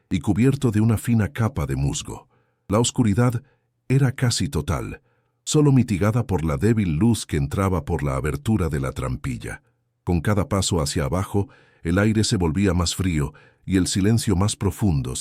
y cubierto de una fina capa de musgo. La oscuridad era casi total, solo mitigada por la débil luz que entraba por la abertura de la trampilla. Con cada paso hacia abajo, el aire se volvía más frío y el silencio más profundo,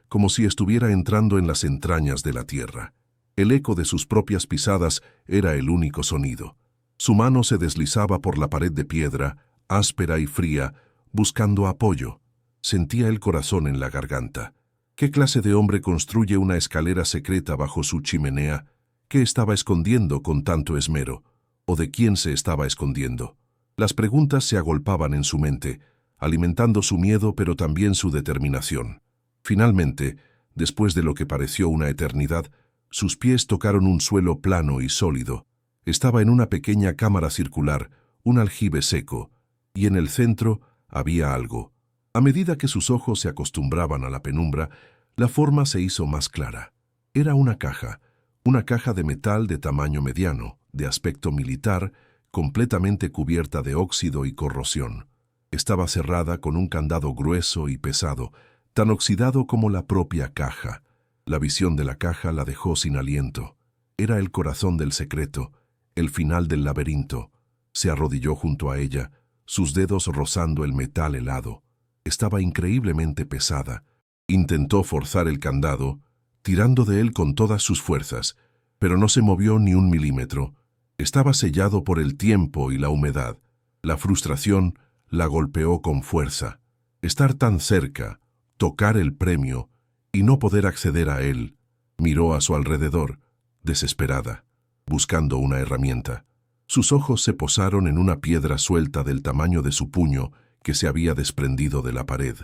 como si estuviera entrando en las entrañas de la tierra. El eco de sus propias pisadas era el único sonido. Su mano se deslizaba por la pared de piedra, áspera y fría, buscando apoyo. Sentía el corazón en la garganta. ¿Qué clase de hombre construye una escalera secreta bajo su chimenea? ¿Qué estaba escondiendo con tanto esmero? ¿O de quién se estaba escondiendo? Las preguntas se agolpaban en su mente, alimentando su miedo pero también su determinación. Finalmente, después de lo que pareció una eternidad, sus pies tocaron un suelo plano y sólido. Estaba en una pequeña cámara circular, un aljibe seco, y en el centro había algo. A medida que sus ojos se acostumbraban a la penumbra, la forma se hizo más clara. Era una caja de metal de tamaño mediano, de aspecto militar, completamente cubierta de óxido y corrosión. Estaba cerrada con un candado grueso y pesado, tan oxidado como la propia caja. La visión de la caja la dejó sin aliento. Era el corazón del secreto, el final del laberinto. Se arrodilló junto a ella, sus dedos rozando el metal helado. Estaba increíblemente pesada. Intentó forzar el candado, tirando de él con todas sus fuerzas, pero no se movió ni un milímetro. Estaba sellado por el tiempo y la humedad. La frustración la golpeó con fuerza. Estar tan cerca, tocar el premio y no poder acceder a él. Miró a su alrededor, desesperada, buscando una herramienta. Sus ojos se posaron en una piedra suelta del tamaño de su puño que se había desprendido de la pared.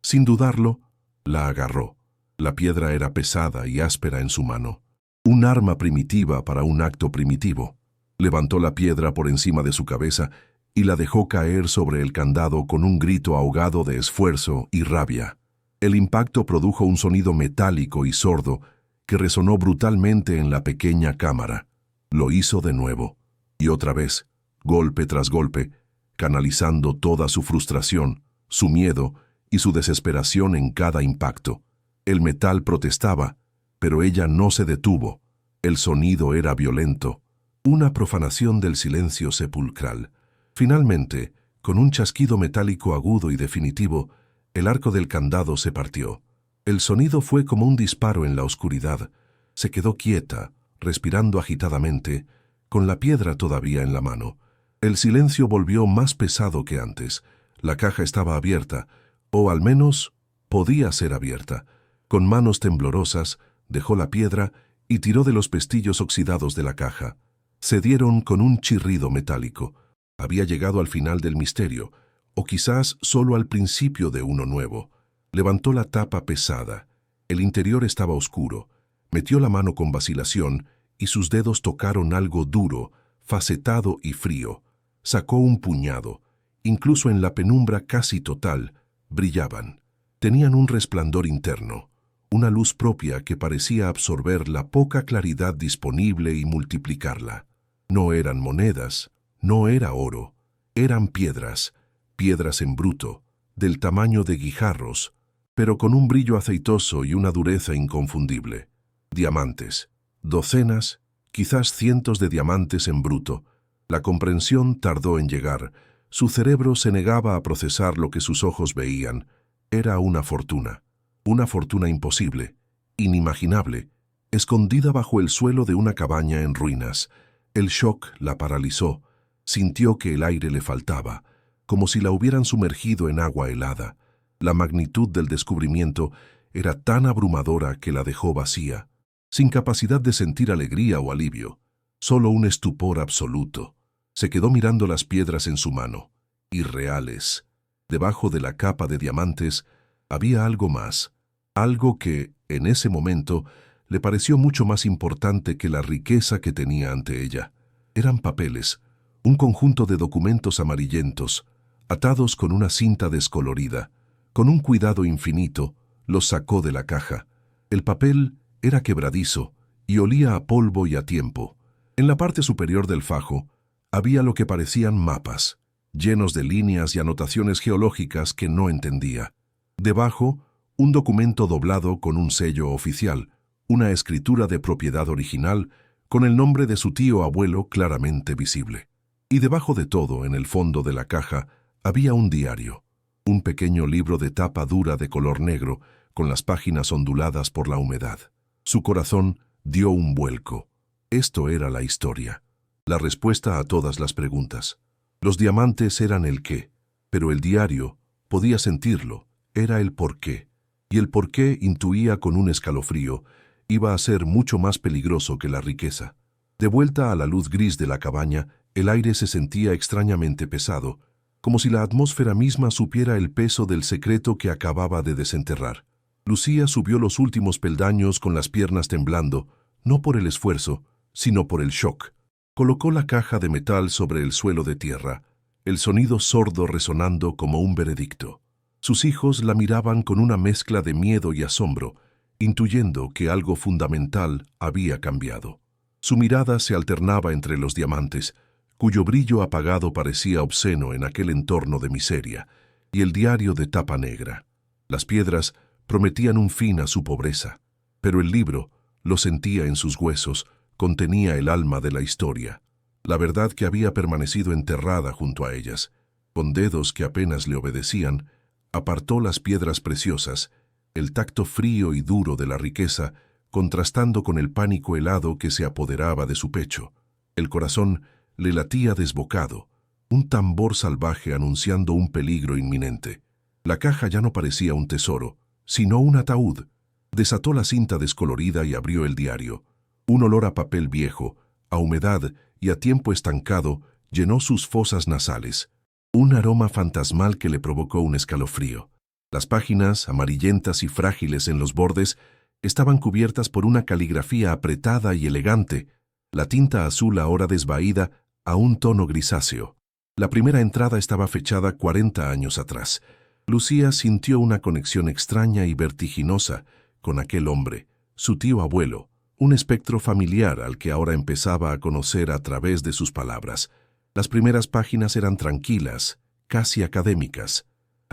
Sin dudarlo, la agarró. La piedra era pesada y áspera en su mano. Un arma primitiva para un acto primitivo. Levantó la piedra por encima de su cabeza y la dejó caer sobre el candado con un grito ahogado de esfuerzo y rabia. El impacto produjo un sonido metálico y sordo que resonó brutalmente en la pequeña cámara. Lo hizo de nuevo, y otra vez, golpe tras golpe, canalizando toda su frustración, su miedo y su desesperación en cada impacto. El metal protestaba, pero ella no se detuvo. El sonido era violento, una profanación del silencio sepulcral. Finalmente, con un chasquido metálico agudo y definitivo, el arco del candado se partió. El sonido fue como un disparo en la oscuridad. Se quedó quieta, respirando agitadamente, con la piedra todavía en la mano. El silencio volvió más pesado que antes. La caja estaba abierta, o al menos podía ser abierta. Con manos temblorosas, dejó la piedra y tiró de los pestillos oxidados de la caja. Se dieron con un chirrido metálico. Había llegado al final del misterio, o quizás solo al principio de uno nuevo. Levantó la tapa pesada. El interior estaba oscuro. Metió la mano con vacilación y sus dedos tocaron algo duro, facetado y frío. Sacó un puñado. Incluso en la penumbra casi total, brillaban. Tenían un resplandor interno, una luz propia que parecía absorber la poca claridad disponible y multiplicarla. No eran monedas, no era oro, eran piedras en bruto, del tamaño de guijarros, pero con un brillo aceitoso y una dureza inconfundible. Diamantes, docenas, quizás cientos de diamantes en bruto. La comprensión tardó en llegar. Su cerebro se negaba a procesar lo que sus ojos veían. Era una fortuna imposible, inimaginable, escondida bajo el suelo de una cabaña en ruinas. El shock la paralizó. Sintió que el aire le faltaba, como si la hubieran sumergido en agua helada. La magnitud del descubrimiento era tan abrumadora que la dejó vacía, sin capacidad de sentir alegría o alivio, solo un estupor absoluto. Se quedó mirando las piedras en su mano, irreales. Debajo de la capa de diamantes había algo más, algo que, en ese momento, le pareció mucho más importante que la riqueza que tenía ante ella. Eran papeles, un conjunto de documentos amarillentos, atados con una cinta descolorida. Con un cuidado infinito, los sacó de la caja. El papel era quebradizo y olía a polvo y a tiempo. En la parte superior del fajo había lo que parecían mapas, llenos de líneas y anotaciones geológicas que no entendía. Debajo, un documento doblado con un sello oficial, una escritura de propiedad original con el nombre de su tío abuelo claramente visible. Y debajo de todo, en el fondo de la caja, había un diario, un pequeño libro de tapa dura de color negro, con las páginas onduladas por la humedad. Su corazón dio un vuelco. Esto era la historia, la respuesta a todas las preguntas. Los diamantes eran el qué, pero el diario, podía sentirlo, era el porqué. Y el porqué, intuía con un escalofrío, iba a ser mucho más peligroso que la riqueza. De vuelta a la luz gris de la cabaña, el aire se sentía extrañamente pesado, como si la atmósfera misma supiera el peso del secreto que acababa de desenterrar. Lucía subió los últimos peldaños con las piernas temblando, no por el esfuerzo, sino por el shock. Colocó la caja de metal sobre el suelo de tierra, el sonido sordo resonando como un veredicto. Sus hijos la miraban con una mezcla de miedo y asombro, intuyendo que algo fundamental había cambiado. Su mirada se alternaba entre los diamantes, cuyo brillo apagado parecía obsceno en aquel entorno de miseria, y el diario de tapa negra. Las piedras prometían un fin a su pobreza, pero el libro, lo sentía en sus huesos, contenía el alma de la historia, la verdad que había permanecido enterrada junto a ellas. Con dedos que apenas le obedecían, apartó las piedras preciosas, el tacto frío y duro de la riqueza, contrastando con el pánico helado que se apoderaba de su pecho. El corazón le latía desbocado, un tambor salvaje anunciando un peligro inminente. La caja ya no parecía un tesoro, sino un ataúd. Desató la cinta descolorida y abrió el diario. Un olor a papel viejo, a humedad y a tiempo estancado llenó sus fosas nasales. Un aroma fantasmal que le provocó un escalofrío. Las páginas, amarillentas y frágiles en los bordes, estaban cubiertas por una caligrafía apretada y elegante, la tinta azul ahora desvaída a un tono grisáceo. La primera entrada estaba fechada 40 años atrás. Lucía sintió una conexión extraña y vertiginosa con aquel hombre, su tío abuelo, un espectro familiar al que ahora empezaba a conocer a través de sus palabras. Las primeras páginas eran tranquilas, casi académicas.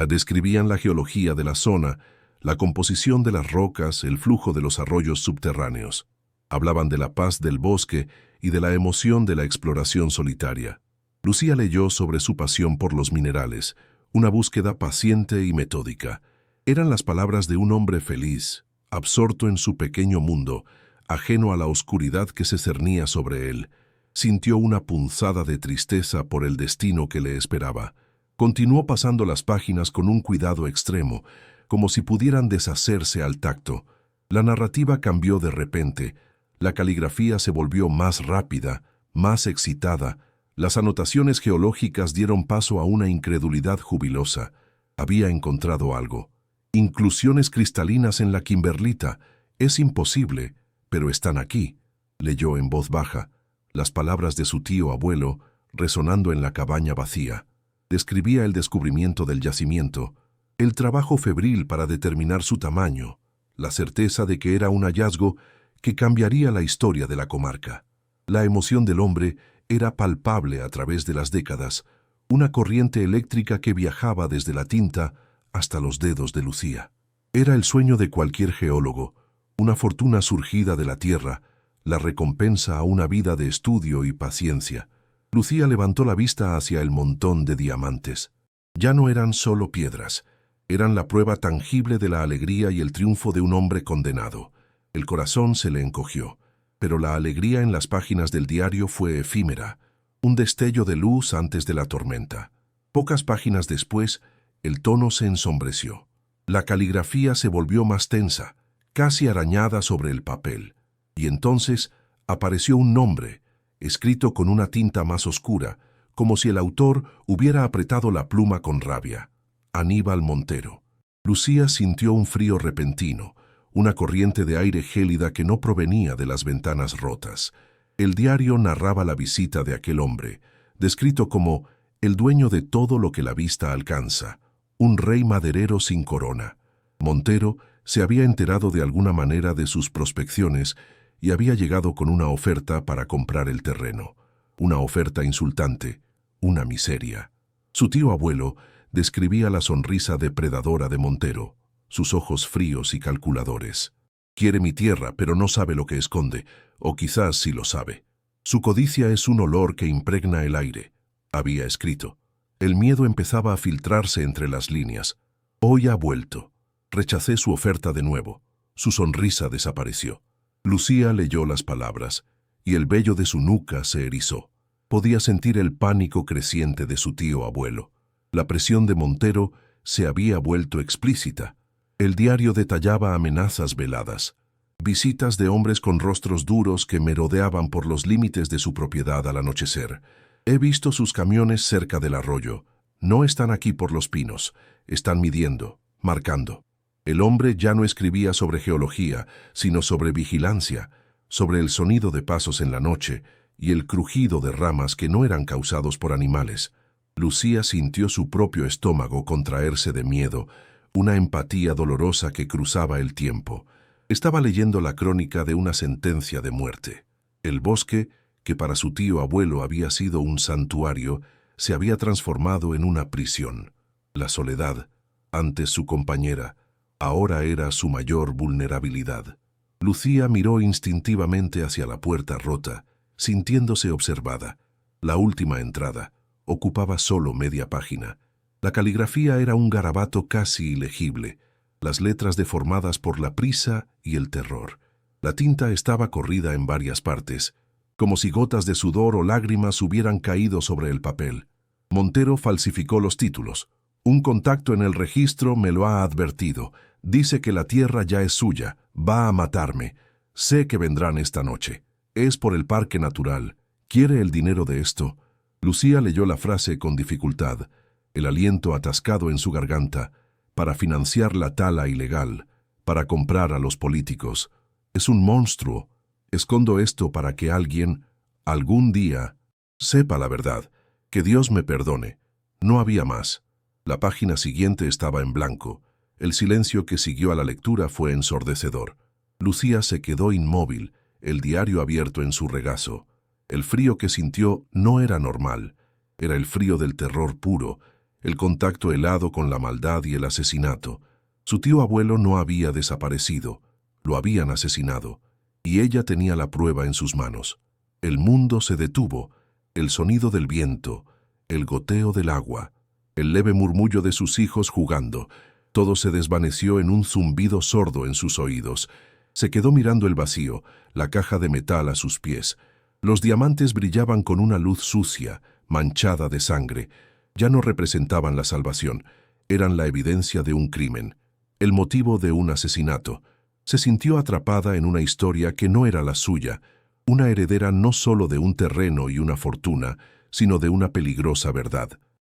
Describían la geología de la zona, la composición de las rocas, el flujo de los arroyos subterráneos. Hablaban de la paz del bosque y de la emoción de la exploración solitaria. Lucía leyó sobre su pasión por los minerales, una búsqueda paciente y metódica. Eran las palabras de un hombre feliz, absorto en su pequeño mundo, ajeno a la oscuridad que se cernía sobre él. Sintió una punzada de tristeza por el destino que le esperaba. Continuó pasando las páginas con un cuidado extremo, como si pudieran deshacerse al tacto. La narrativa cambió de repente. La caligrafía se volvió más rápida, más excitada. Las anotaciones geológicas dieron paso a una incredulidad jubilosa. Había encontrado algo. Inclusiones cristalinas en la kimberlita. Es imposible, pero están aquí. Leyó en voz baja, las palabras de su tío abuelo resonando en la cabaña vacía. Describía el descubrimiento del yacimiento, el trabajo febril para determinar su tamaño, la certeza de que era un hallazgo que cambiaría la historia de la comarca. La emoción del hombre era palpable a través de las décadas, una corriente eléctrica que viajaba desde la tinta hasta los dedos de Lucía. Era el sueño de cualquier geólogo, una fortuna surgida de la tierra, la recompensa a una vida de estudio y paciencia. Lucía levantó la vista hacia el montón de diamantes. Ya no eran solo piedras, eran la prueba tangible de la alegría y el triunfo de un hombre condenado. El corazón se le encogió, pero la alegría en las páginas del diario fue efímera, un destello de luz antes de la tormenta. Pocas páginas después, el tono se ensombreció. La caligrafía se volvió más tensa, casi arañada sobre el papel, y entonces apareció un nombre, escrito con una tinta más oscura, como si el autor hubiera apretado la pluma con rabia. Aníbal Montero. Lucía sintió un frío repentino, una corriente de aire gélida que no provenía de las ventanas rotas. El diario narraba la visita de aquel hombre, descrito como el dueño de todo lo que la vista alcanza, un rey maderero sin corona. Montero se había enterado de alguna manera de sus prospecciones y había llegado con una oferta para comprar el terreno. Una oferta insultante, una miseria. Su tío abuelo describía la sonrisa depredadora de Montero, sus ojos fríos y calculadores. Quiere mi tierra, pero no sabe lo que esconde, o quizás sí lo sabe. Su codicia es un olor que impregna el aire, había escrito. El miedo empezaba a filtrarse entre las líneas. Hoy ha vuelto. Rechacé su oferta de nuevo. Su sonrisa desapareció. Lucía leyó las palabras, y el vello de su nuca se erizó. Podía sentir el pánico creciente de su tío abuelo. La presión de Montero se había vuelto explícita. El diario detallaba amenazas veladas, visitas de hombres con rostros duros que merodeaban por los límites de su propiedad al anochecer. He visto sus camiones cerca del arroyo. No están aquí por los pinos, están midiendo, marcando. El hombre ya no escribía sobre geología, sino sobre vigilancia, sobre el sonido de pasos en la noche y el crujido de ramas que no eran causados por animales. Lucía sintió su propio estómago contraerse de miedo, una empatía dolorosa que cruzaba el tiempo. Estaba leyendo la crónica de una sentencia de muerte. El bosque, que para su tío abuelo había sido un santuario, se había transformado en una prisión. La soledad, antes su compañera, ahora era su mayor vulnerabilidad. Lucía miró instintivamente hacia la puerta rota, sintiéndose observada. La última entrada ocupaba solo media página. La caligrafía era un garabato casi ilegible, las letras deformadas por la prisa y el terror. La tinta estaba corrida en varias partes, como si gotas de sudor o lágrimas hubieran caído sobre el papel. Montero falsificó los títulos. Un contacto en el registro me lo ha advertido. Dice que la tierra ya es suya. Va a matarme. Sé que vendrán esta noche. Es por el parque natural. ¿Quiere el dinero de esto? Lucía leyó la frase con dificultad, el aliento atascado en su garganta, para financiar la tala ilegal, para comprar a los políticos. Es un monstruo. Escondo esto para que alguien, algún día, sepa la verdad. Que Dios me perdone. No había más. La página siguiente estaba en blanco. El silencio que siguió a la lectura fue ensordecedor. Lucía se quedó inmóvil, el diario abierto en su regazo. El frío que sintió no era normal. Era el frío del terror puro, el contacto helado con la maldad y el asesinato. Su tío abuelo no había desaparecido, lo habían asesinado, y ella tenía la prueba en sus manos. El mundo se detuvo, el sonido del viento, el goteo del agua, el leve murmullo de sus hijos jugando. Todo se desvaneció en un zumbido sordo en sus oídos. Se quedó mirando el vacío, la caja de metal a sus pies. Los diamantes brillaban con una luz sucia, manchada de sangre. Ya no representaban la salvación, eran la evidencia de un crimen, el motivo de un asesinato. Se sintió atrapada en una historia que no era la suya, una heredera no solo de un terreno y una fortuna, sino de una peligrosa verdad.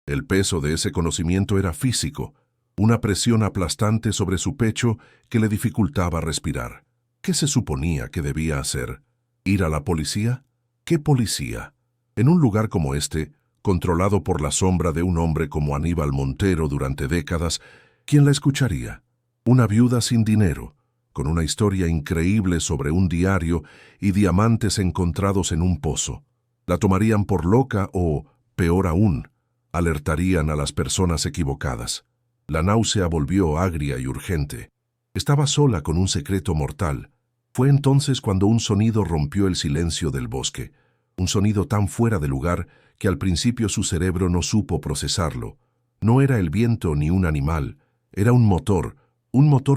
El peso de ese conocimiento era físico, una presión aplastante sobre su pecho que le dificultaba respirar. ¿Qué se suponía que debía hacer? ¿Ir a la policía? ¿Qué policía? En un lugar como este, controlado por la sombra de un hombre como Aníbal Montero durante décadas, ¿quién la escucharía? Una viuda sin dinero, con una historia increíble sobre un diario y diamantes encontrados en un pozo. ¿La tomarían por loca o, peor aún, alertarían a las personas equivocadas? La náusea volvió agria y urgente. Estaba sola con un secreto mortal. Fue entonces cuando un sonido rompió el silencio del bosque, un sonido tan fuera de lugar que al principio su cerebro no supo procesarlo. No era el viento ni un animal, era un motor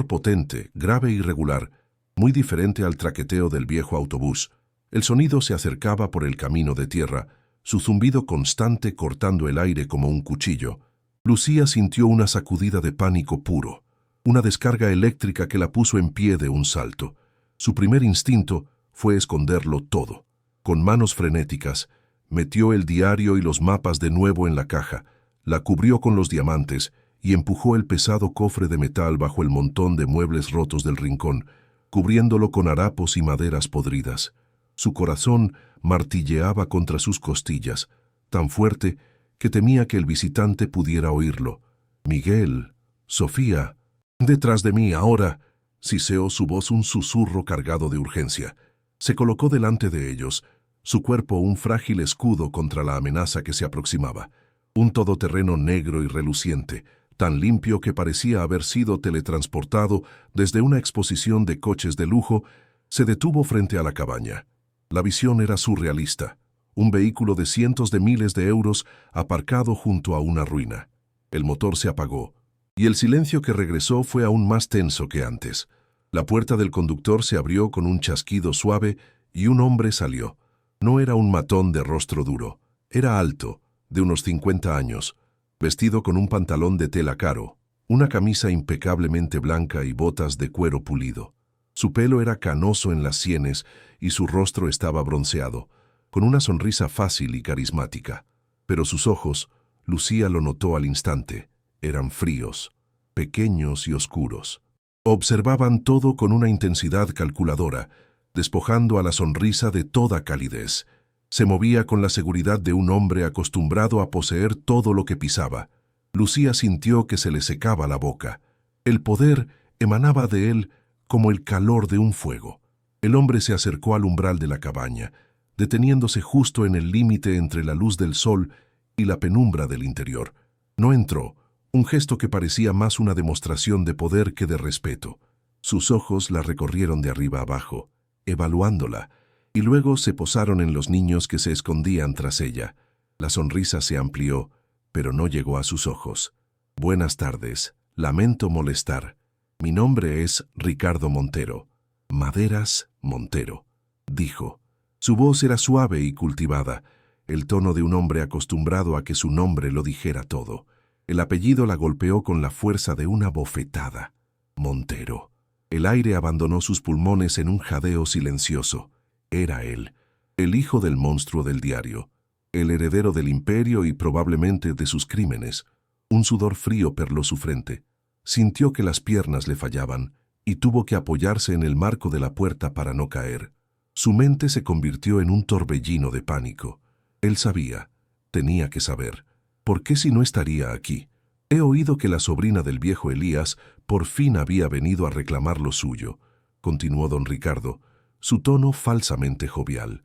potente, grave y regular, muy diferente al traqueteo del viejo autobús. El sonido se acercaba por el camino de tierra, su zumbido constante cortando el aire como un cuchillo. Lucía sintió una sacudida de pánico puro, una descarga eléctrica que la puso en pie de un salto. Su primer instinto fue esconderlo todo. Con manos frenéticas, metió el diario y los mapas de nuevo en la caja, la cubrió con los diamantes y empujó el pesado cofre de metal bajo el montón de muebles rotos del rincón, cubriéndolo con harapos y maderas podridas. Su corazón martilleaba contra sus costillas, tan fuerte que temía que el visitante pudiera oírlo. «Miguel, Sofía, detrás de mí ahora», siseó su voz un susurro cargado de urgencia. Se colocó delante de ellos, su cuerpo un frágil escudo contra la amenaza que se aproximaba. Un todoterreno negro y reluciente, tan limpio que parecía haber sido teletransportado desde una exposición de coches de lujo, se detuvo frente a la cabaña. La visión era surrealista. Un vehículo de cientos de miles de euros aparcado junto a una ruina. El motor se apagó, y el silencio que regresó fue aún más tenso que antes. La puerta del conductor se abrió con un chasquido suave y un hombre salió. No era un matón de rostro duro, era alto, de unos 50 años, vestido con un pantalón de tela caro, una camisa impecablemente blanca y botas de cuero pulido. Su pelo era canoso en las sienes y su rostro estaba bronceado, con una sonrisa fácil y carismática. Pero sus ojos, Lucía lo notó al instante, eran fríos, pequeños y oscuros. Observaban todo con una intensidad calculadora, despojando a la sonrisa de toda calidez. Se movía con la seguridad de un hombre acostumbrado a poseer todo lo que pisaba. Lucía sintió que se le secaba la boca. El poder emanaba de él como el calor de un fuego. El hombre se acercó al umbral de la cabaña. deteniéndose justo en el límite entre la luz del sol y la penumbra del interior. No entró, un gesto que parecía más una demostración de poder que de respeto. Sus ojos la recorrieron de arriba abajo, evaluándola, y luego se posaron en los niños que se escondían tras ella. La sonrisa se amplió, pero no llegó a sus ojos. «Buenas tardes. Lamento molestar. Mi nombre es Ricardo Montero. Maderas Montero», dijo. Su voz era suave y cultivada, el tono de un hombre acostumbrado a que su nombre lo dijera todo. El apellido la golpeó con la fuerza de una bofetada. Montero. El aire abandonó sus pulmones en un jadeo silencioso. Era él, el hijo del monstruo del diario, el heredero del imperio y probablemente de sus crímenes. Un sudor frío perló su frente. Sintió que las piernas le fallaban y tuvo que apoyarse en el marco de la puerta para no caer. Su mente se convirtió en un torbellino de pánico. Él sabía, tenía que saber. ¿Por qué si no estaría aquí? He oído que la sobrina del viejo Elías por fin había venido a reclamar lo suyo, continuó don Ricardo, su tono falsamente jovial.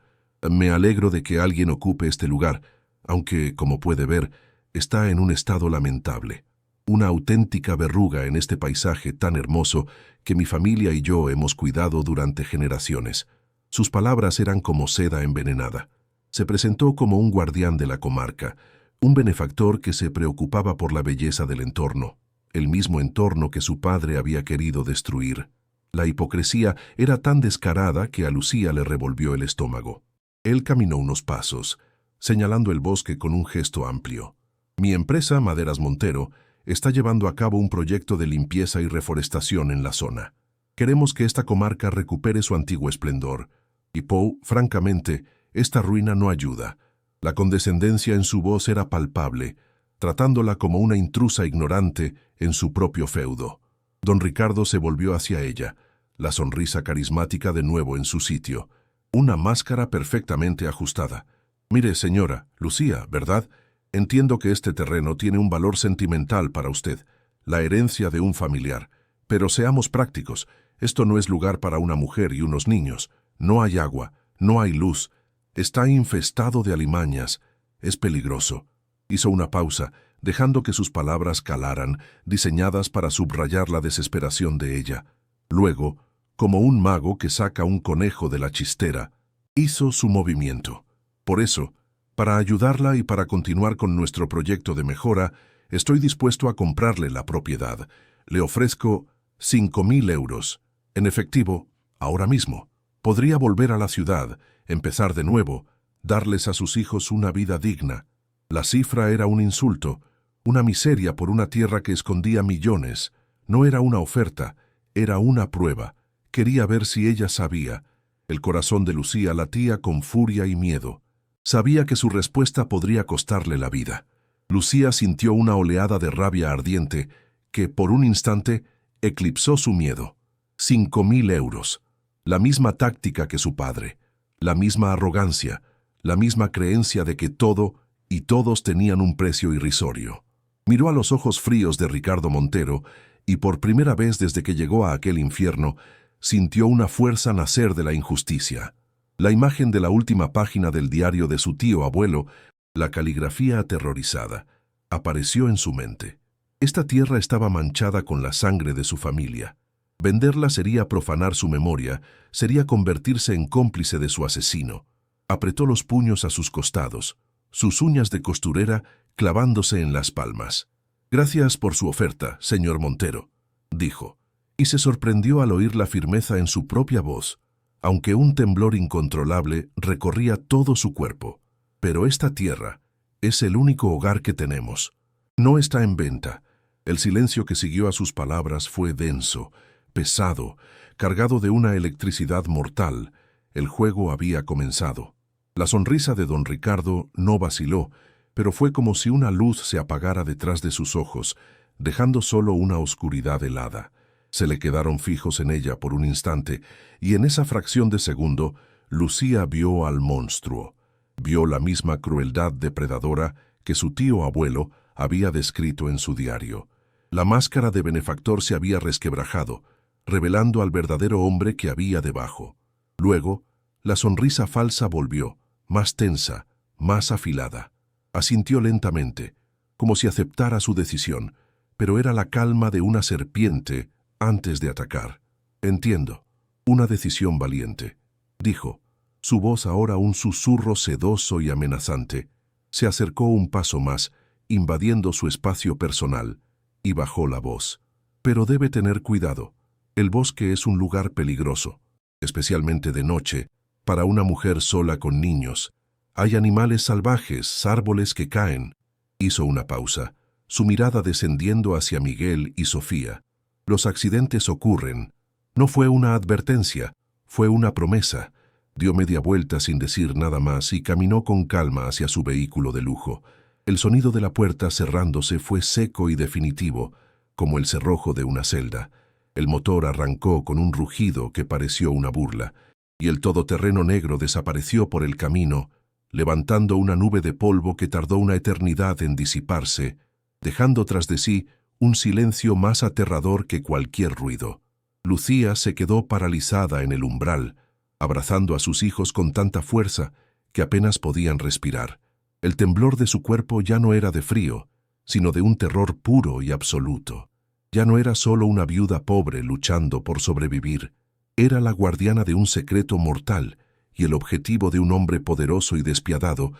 Me alegro de que alguien ocupe este lugar, aunque, como puede ver, está en un estado lamentable. Una auténtica verruga en este paisaje tan hermoso que mi familia y yo hemos cuidado durante generaciones. Sus palabras eran como seda envenenada. Se presentó como un guardián de la comarca, un benefactor que se preocupaba por la belleza del entorno, el mismo entorno que su padre había querido destruir. La hipocresía era tan descarada que a Lucía le revolvió el estómago. Él caminó unos pasos, señalando el bosque con un gesto amplio. Mi empresa, Maderas Montero, está llevando a cabo un proyecto de limpieza y reforestación en la zona. Queremos que esta comarca recupere su antiguo esplendor. Y Poe, francamente, esta ruina no ayuda. La condescendencia en su voz era palpable, tratándola como una intrusa ignorante en su propio feudo. Don Ricardo se volvió hacia ella, la sonrisa carismática de nuevo en su sitio, una máscara perfectamente ajustada. «Mire, señora, Lucía, ¿verdad? Entiendo que este terreno tiene un valor sentimental para usted, la herencia de un familiar. Pero seamos prácticos, esto no es lugar para una mujer y unos niños. No hay agua, no hay luz. Está infestado de alimañas. Es peligroso». Hizo una pausa, dejando que sus palabras calaran, diseñadas para subrayar la desesperación de ella. Luego, como un mago que saca un conejo de la chistera, hizo su movimiento. «Por eso, para ayudarla y para continuar con nuestro proyecto de mejora, estoy dispuesto a comprarle la propiedad. Le ofrezco 5.000 euros, en efectivo, ahora mismo. Podría volver a la ciudad, empezar de nuevo, darles a sus hijos una vida digna». La cifra era un insulto, una miseria por una tierra que escondía millones. No era una oferta, era una prueba. Quería ver si ella sabía. El corazón de Lucía latía con furia y miedo. Sabía que su respuesta podría costarle la vida. Lucía sintió una oleada de rabia ardiente que, por un instante, eclipsó su miedo. 5.000 euros. La misma táctica que su padre. La misma arrogancia. La misma creencia de que todo y todos tenían un precio irrisorio. Miró a los ojos fríos de Ricardo Montero y por primera vez desde que llegó a aquel infierno, sintió una fuerza nacer de la injusticia. La imagen de la última página del diario de su tío abuelo, la caligrafía aterrorizada, apareció en su mente. Esta tierra estaba manchada con la sangre de su familia. Venderla sería profanar su memoria, sería convertirse en cómplice de su asesino. Apretó los puños a sus costados, sus uñas de costurera clavándose en las palmas. «Gracias por su oferta, señor Montero», dijo, y se sorprendió al oír la firmeza en su propia voz, aunque un temblor incontrolable recorría todo su cuerpo. «Pero esta tierra es el único hogar que tenemos. No está en venta». El silencio que siguió a sus palabras fue denso, pesado, cargado de una electricidad mortal. El juego había comenzado. La sonrisa de don Ricardo no vaciló, pero fue como si una luz se apagara detrás de sus ojos, dejando solo una oscuridad helada. Se le quedaron fijos en ella por un instante, y en esa fracción de segundo, Lucía vio al monstruo. Vio la misma crueldad depredadora que su tío abuelo había descrito en su diario. La máscara de benefactor se había resquebrajado, revelando al verdadero hombre que había debajo. Luego, la sonrisa falsa volvió, más tensa, más afilada. Asintió lentamente, como si aceptara su decisión, pero era la calma de una serpiente antes de atacar. «Entiendo. Una decisión valiente», dijo, su voz ahora un susurro sedoso y amenazante. Se acercó un paso más, invadiendo su espacio personal, y bajó la voz. «Pero debe tener cuidado. El bosque es un lugar peligroso, especialmente de noche, para una mujer sola con niños. Hay animales salvajes, árboles que caen». Hizo una pausa, su mirada descendiendo hacia Miguel y Sofía. «Los accidentes ocurren. No fue una advertencia, fue una promesa». Dio media vuelta sin decir nada más y caminó con calma hacia su vehículo de lujo. El sonido de la puerta cerrándose fue seco y definitivo, como el cerrojo de una celda. El motor arrancó con un rugido que pareció una burla, y el todoterreno negro desapareció por el camino, levantando una nube de polvo que tardó una eternidad en disiparse, dejando tras de sí un silencio más aterrador que cualquier ruido. Lucía se quedó paralizada en el umbral, abrazando a sus hijos con tanta fuerza que apenas podían respirar. El temblor de su cuerpo ya no era de frío, sino de un terror puro y absoluto. Ya no era solo una viuda pobre luchando por sobrevivir, era la guardiana de un secreto mortal y el objetivo de un hombre poderoso y despiadado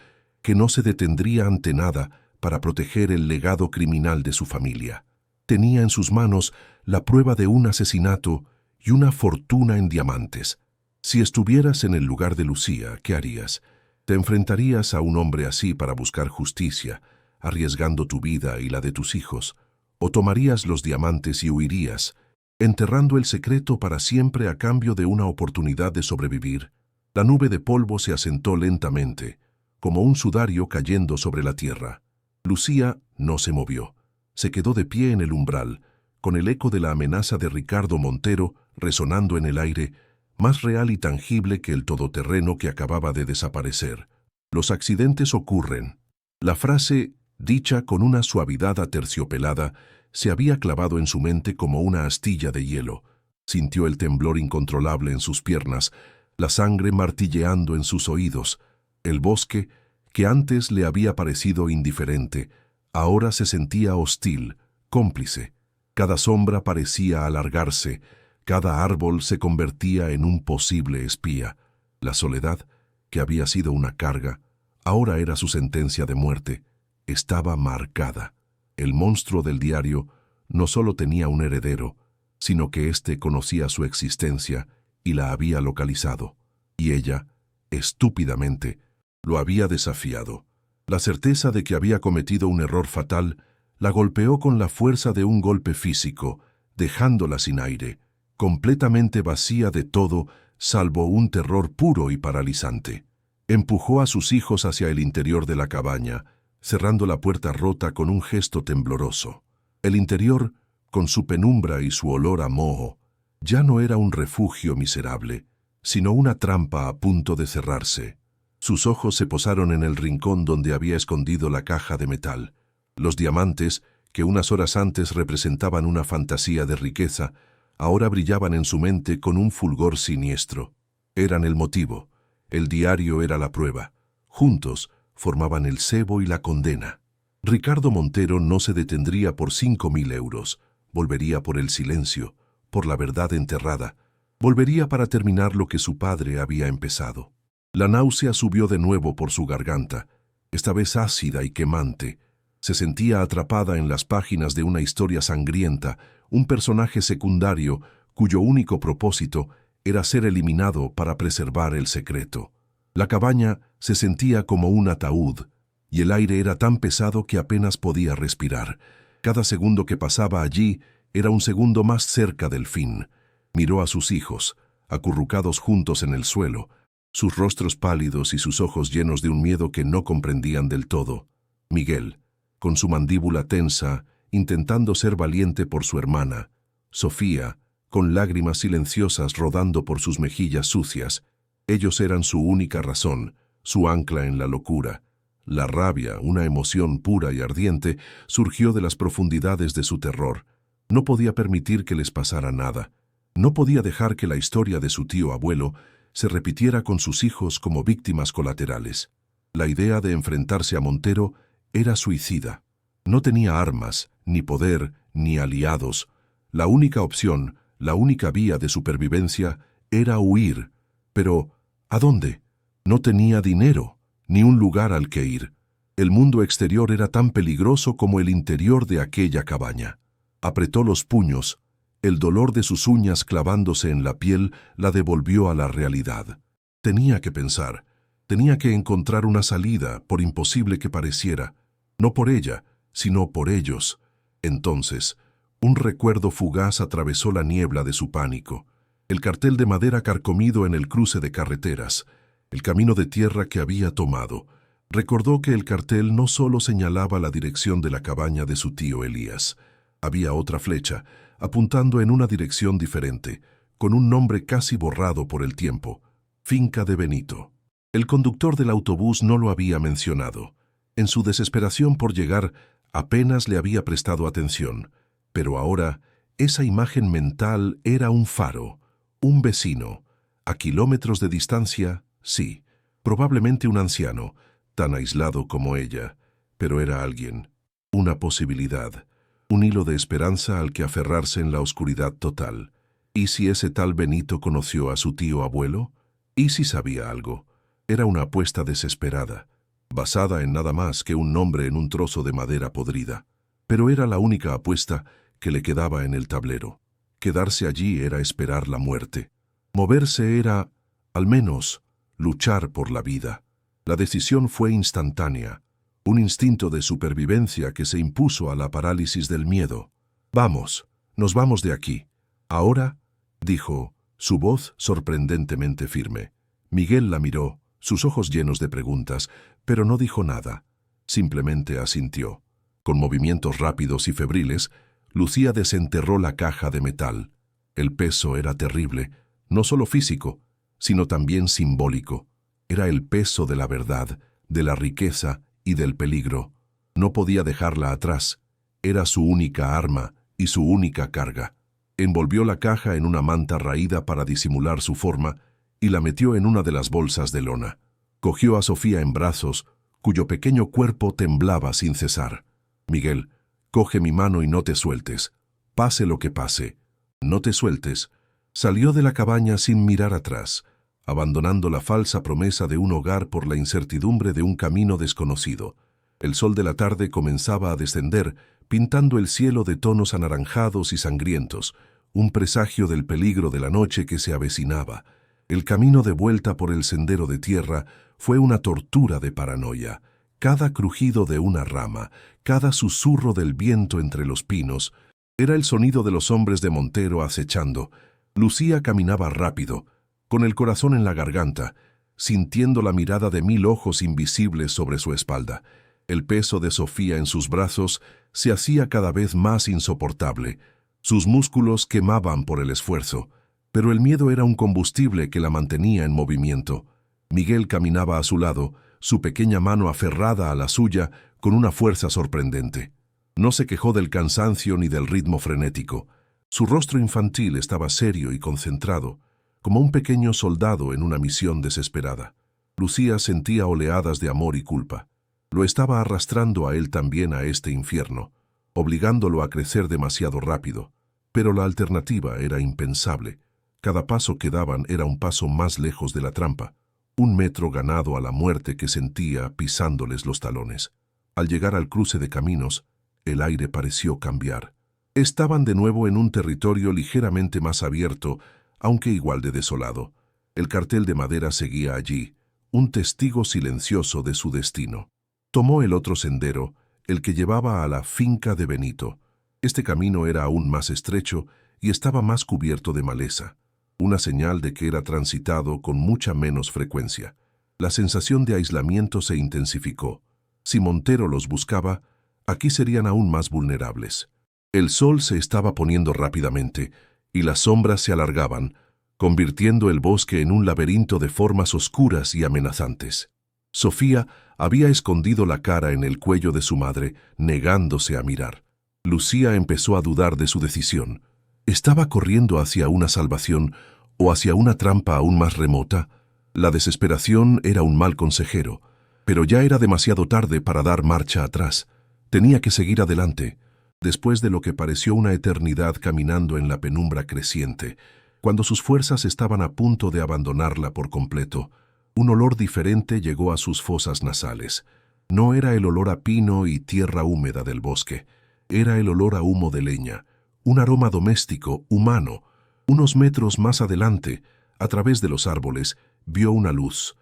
que no se detendría ante nada para proteger el legado criminal de su familia. Tenía en sus manos la prueba de un asesinato y una fortuna en diamantes. Si estuvieras en el lugar de Lucía, ¿qué harías? ¿Te enfrentarías a un hombre así para buscar justicia, arriesgando tu vida y la de tus hijos? ¿O tomarías los diamantes y huirías, enterrando el secreto para siempre a cambio de una oportunidad de sobrevivir? La nube de polvo se asentó lentamente, como un sudario cayendo sobre la tierra. Lucía no se movió. Se quedó de pie en el umbral, con el eco de la amenaza de Ricardo Montero resonando en el aire, más real y tangible que el todoterreno que acababa de desaparecer. «Los accidentes ocurren». La frase, dicha con una suavidad aterciopelada, se había clavado en su mente como una astilla de hielo. Sintió el temblor incontrolable en sus piernas, la sangre martilleando en sus oídos. El bosque, que antes le había parecido indiferente, ahora se sentía hostil, cómplice. Cada sombra parecía alargarse, cada árbol se convertía en un posible espía. La soledad, que había sido una carga, ahora era su sentencia de muerte. Estaba marcada. El monstruo del diario no solo tenía un heredero, sino que éste conocía su existencia y la había localizado. Y ella, estúpidamente, lo había desafiado. La certeza de que había cometido un error fatal la golpeó con la fuerza de un golpe físico, dejándola sin aire, completamente vacía de todo, salvo un terror puro y paralizante. Empujó a sus hijos hacia el interior de la cabaña, cerrando la puerta rota con un gesto tembloroso. El interior, con su penumbra y su olor a moho, ya no era un refugio miserable, sino una trampa a punto de cerrarse. Sus ojos se posaron en el rincón donde había escondido la caja de metal. Los diamantes, que unas horas antes representaban una fantasía de riqueza, ahora brillaban en su mente con un fulgor siniestro. Eran el motivo, el diario era la prueba. Juntos formaban el cebo y la condena. Ricardo Montero no se detendría por 5.000 euros, volvería por el silencio, por la verdad enterrada, volvería para terminar lo que su padre había empezado. La náusea subió de nuevo por su garganta, esta vez ácida y quemante. Se sentía atrapada en las páginas de una historia sangrienta, un personaje secundario cuyo único propósito era ser eliminado para preservar el secreto. La cabaña se sentía como un ataúd, y el aire era tan pesado que apenas podía respirar. Cada segundo que pasaba allí era un segundo más cerca del fin. Miró a sus hijos, acurrucados juntos en el suelo, sus rostros pálidos y sus ojos llenos de un miedo que no comprendían del todo. Miguel, con su mandíbula tensa, intentando ser valiente por su hermana. Sofía, con lágrimas silenciosas rodando por sus mejillas sucias. Ellos eran su única razón, su ancla en la locura. La rabia, una emoción pura y ardiente, surgió de las profundidades de su terror. No podía permitir que les pasara nada. No podía dejar que la historia de su tío abuelo se repitiera con sus hijos como víctimas colaterales. La idea de enfrentarse a Montero era suicida. No tenía armas, ni poder, ni aliados. La única opción, la única vía de supervivencia, era huir. Pero, ¿a dónde? No tenía dinero, ni un lugar al que ir. El mundo exterior era tan peligroso como el interior de aquella cabaña. Apretó los puños. El dolor de sus uñas clavándose en la piel la devolvió a la realidad. Tenía que pensar. Tenía que encontrar una salida, por imposible que pareciera. No por ella, sino por ellos. Entonces, un recuerdo fugaz atravesó la niebla de su pánico. El cartel de madera carcomido en el cruce de carreteras, el camino de tierra que había tomado. Recordó que el cartel no solo señalaba la dirección de la cabaña de su tío Elías. Había otra flecha, apuntando en una dirección diferente, con un nombre casi borrado por el tiempo: Finca de Benito. El conductor del autobús no lo había mencionado. En su desesperación por llegar, apenas le había prestado atención. Pero ahora, esa imagen mental era un faro, un vecino. A kilómetros de distancia, sí, probablemente un anciano, tan aislado como ella, pero era alguien, una posibilidad, un hilo de esperanza al que aferrarse en la oscuridad total. ¿Y si ese tal Benito conoció a su tío abuelo? ¿Y si sabía algo? Era una apuesta desesperada, basada en nada más que un nombre en un trozo de madera podrida. Pero era la única apuesta que le quedaba en el tablero. Quedarse allí era esperar la muerte. Moverse era, al menos, luchar por la vida. La decisión fue instantánea, un instinto de supervivencia que se impuso a la parálisis del miedo. «Vamos, nos vamos de aquí. Ahora», dijo, su voz sorprendentemente firme. Miguel la miró, sus ojos llenos de preguntas, pero no dijo nada. Simplemente asintió. Con movimientos rápidos y febriles, Lucía desenterró la caja de metal. El peso era terrible, no solo físico, sino también simbólico. Era el peso de la verdad, de la riqueza y del peligro. No podía dejarla atrás. Era su única arma y su única carga. Envolvió la caja en una manta raída para disimular su forma y la metió en una de las bolsas de lona. Cogió a Sofía en brazos, cuyo pequeño cuerpo temblaba sin cesar. «Miguel, coge mi mano y no te sueltes. Pase lo que pase. No te sueltes». Salió de la cabaña sin mirar atrás, abandonando la falsa promesa de un hogar por la incertidumbre de un camino desconocido. El sol de la tarde comenzaba a descender, pintando el cielo de tonos anaranjados y sangrientos, un presagio del peligro de la noche que se avecinaba. El camino de vuelta por el sendero de tierra fue una tortura de paranoia. Cada crujido de una rama, cada susurro del viento entre los pinos, era el sonido de los hombres de Montero acechando. Lucía caminaba rápido, con el corazón en la garganta, sintiendo la mirada de 1000 ojos invisibles sobre su espalda. El peso de Sofía en sus brazos se hacía cada vez más insoportable. Sus músculos quemaban por el esfuerzo, pero el miedo era un combustible que la mantenía en movimiento. Miguel caminaba a su lado, su pequeña mano aferrada a la suya con una fuerza sorprendente. No se quejó del cansancio ni del ritmo frenético. Su rostro infantil estaba serio y concentrado, como un pequeño soldado en una misión desesperada. Lucía sentía oleadas de amor y culpa. Lo estaba arrastrando a él también a este infierno, obligándolo a crecer demasiado rápido. Pero la alternativa era impensable. Cada paso que daban era un paso más lejos de la trampa, un metro ganado a la muerte que sentía pisándoles los talones. Al llegar al cruce de caminos, el aire pareció cambiar. Estaban de nuevo en un territorio ligeramente más abierto, aunque igual de desolado. El cartel de madera seguía allí, un testigo silencioso de su destino. Tomó el otro sendero, el que llevaba a la finca de Benito. Este camino era aún más estrecho y estaba más cubierto de maleza, una señal de que era transitado con mucha menos frecuencia. La sensación de aislamiento se intensificó. Si Montero los buscaba, aquí serían aún más vulnerables. El sol se estaba poniendo rápidamente, y las sombras se alargaban, convirtiendo el bosque en un laberinto de formas oscuras y amenazantes. Sofía había escondido la cara en el cuello de su madre, negándose a mirar. Lucía empezó a dudar de su decisión. ¿Estaba corriendo hacia una salvación ¿O hacia una trampa aún más remota? La desesperación era un mal consejero, pero ya era demasiado tarde para dar marcha atrás. Tenía que seguir adelante. Después de lo que pareció una eternidad caminando en la penumbra creciente, cuando sus fuerzas estaban a punto de abandonarla por completo, un olor diferente llegó a sus fosas nasales. No era el olor a pino y tierra húmeda del bosque, era el olor a humo de leña, un aroma doméstico, humano. Unos metros más adelante, a través de los árboles, vio una luz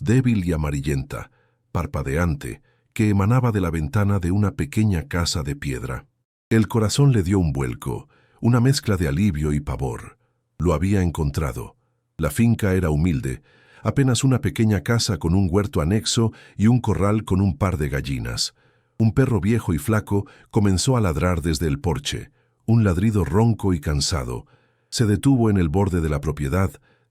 débil y amarillenta, parpadeante, que emanaba de la ventana de una pequeña casa de piedra. El corazón le dio un vuelco, una mezcla de alivio y pavor. Lo había encontrado. La finca era humilde, apenas una pequeña casa con un huerto anexo y un corral con un par de gallinas. Un perro viejo y flaco comenzó a ladrar desde el porche, un ladrido ronco y cansado. Se detuvo en el borde de la propiedad,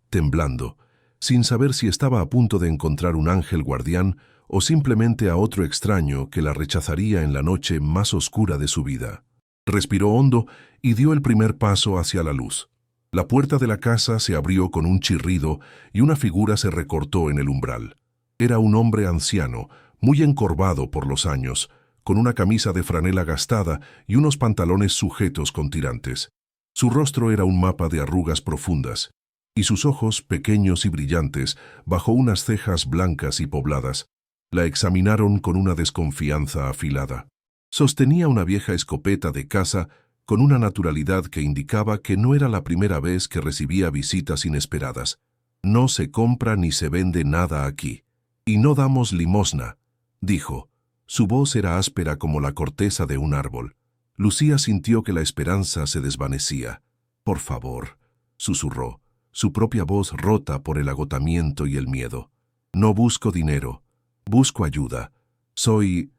temblando, sin saber si estaba a punto de encontrar un ángel guardián o simplemente a otro extraño que la rechazaría en la noche más oscura de su vida. Respiró hondo y dio el primer paso hacia la luz. La puerta de la casa se abrió con un chirrido y una figura se recortó en el umbral. Era un hombre anciano, muy encorvado por los años, con una camisa de franela gastada y unos pantalones sujetos con tirantes. Su rostro era un mapa de arrugas profundas, y sus ojos, pequeños y brillantes, bajo unas cejas blancas y pobladas, la examinaron con una desconfianza afilada. Sostenía una vieja escopeta de caza con una naturalidad que indicaba que no era la primera vez que recibía visitas inesperadas. «No se compra ni se vende nada aquí. Y no damos limosna», dijo. Su voz era áspera como la corteza de un árbol. Lucía sintió que la esperanza se desvanecía. «Por favor», susurró, su propia voz rota por el agotamiento y el miedo. «No busco dinero. Busco ayuda. Soy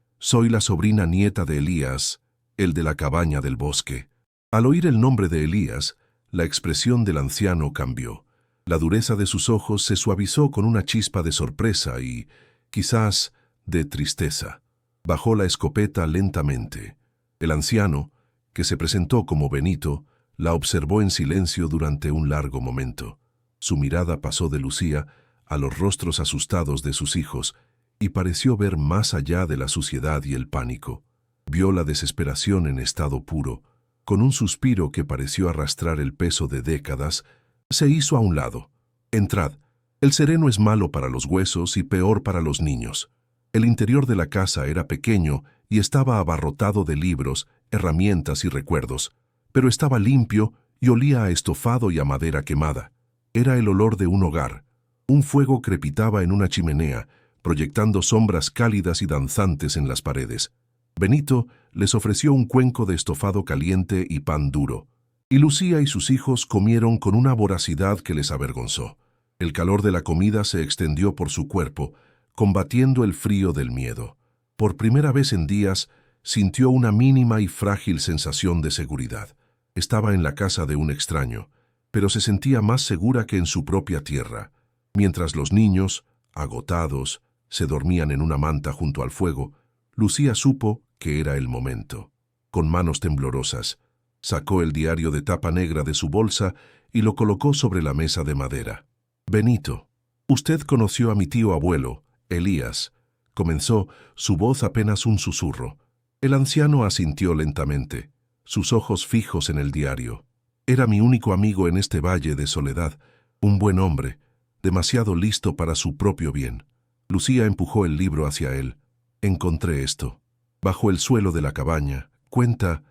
la sobrina nieta de Elías, el de la cabaña del bosque». Al oír el nombre de Elías, la expresión del anciano cambió. La dureza de sus ojos se suavizó con una chispa de sorpresa y, quizás, de tristeza. Bajó la escopeta lentamente. El anciano, que se presentó como Benito, la observó en silencio durante un largo momento. Su mirada pasó de Lucía a los rostros asustados de sus hijos y pareció ver más allá de la suciedad y el pánico. Vio la desesperación en estado puro. Con un suspiro que pareció arrastrar el peso de décadas, se hizo a un lado. «Entrad. El sereno es malo para los huesos y peor para los niños». El interior de la casa era pequeño y estaba abarrotado de libros, herramientas y recuerdos, pero estaba limpio y olía a estofado y a madera quemada. Era el olor de un hogar. Un fuego crepitaba en una chimenea, proyectando sombras cálidas y danzantes en las paredes. Benito les ofreció un cuenco de estofado caliente y pan duro, y Lucía y sus hijos comieron con una voracidad que les avergonzó. El calor de la comida se extendió por su cuerpo, combatiendo el frío del miedo. Por primera vez en días, sintió una mínima y frágil sensación de seguridad. Estaba en la casa de un extraño, pero se sentía más segura que en su propia tierra. Mientras los niños, agotados, se dormían en una manta junto al fuego, Lucía supo que era el momento. Con manos temblorosas, sacó el diario de tapa negra de su bolsa y lo colocó sobre la mesa de madera. «Benito, usted conoció a mi tío abuelo, Elías», comenzó, su voz apenas un susurro. El anciano asintió lentamente, sus ojos fijos en el diario. «Era mi único amigo en este valle de soledad, un buen hombre, demasiado listo para su propio bien». Lucía empujó el libro hacia él. «Encontré esto. Bajo el suelo de la cabaña. Cuenta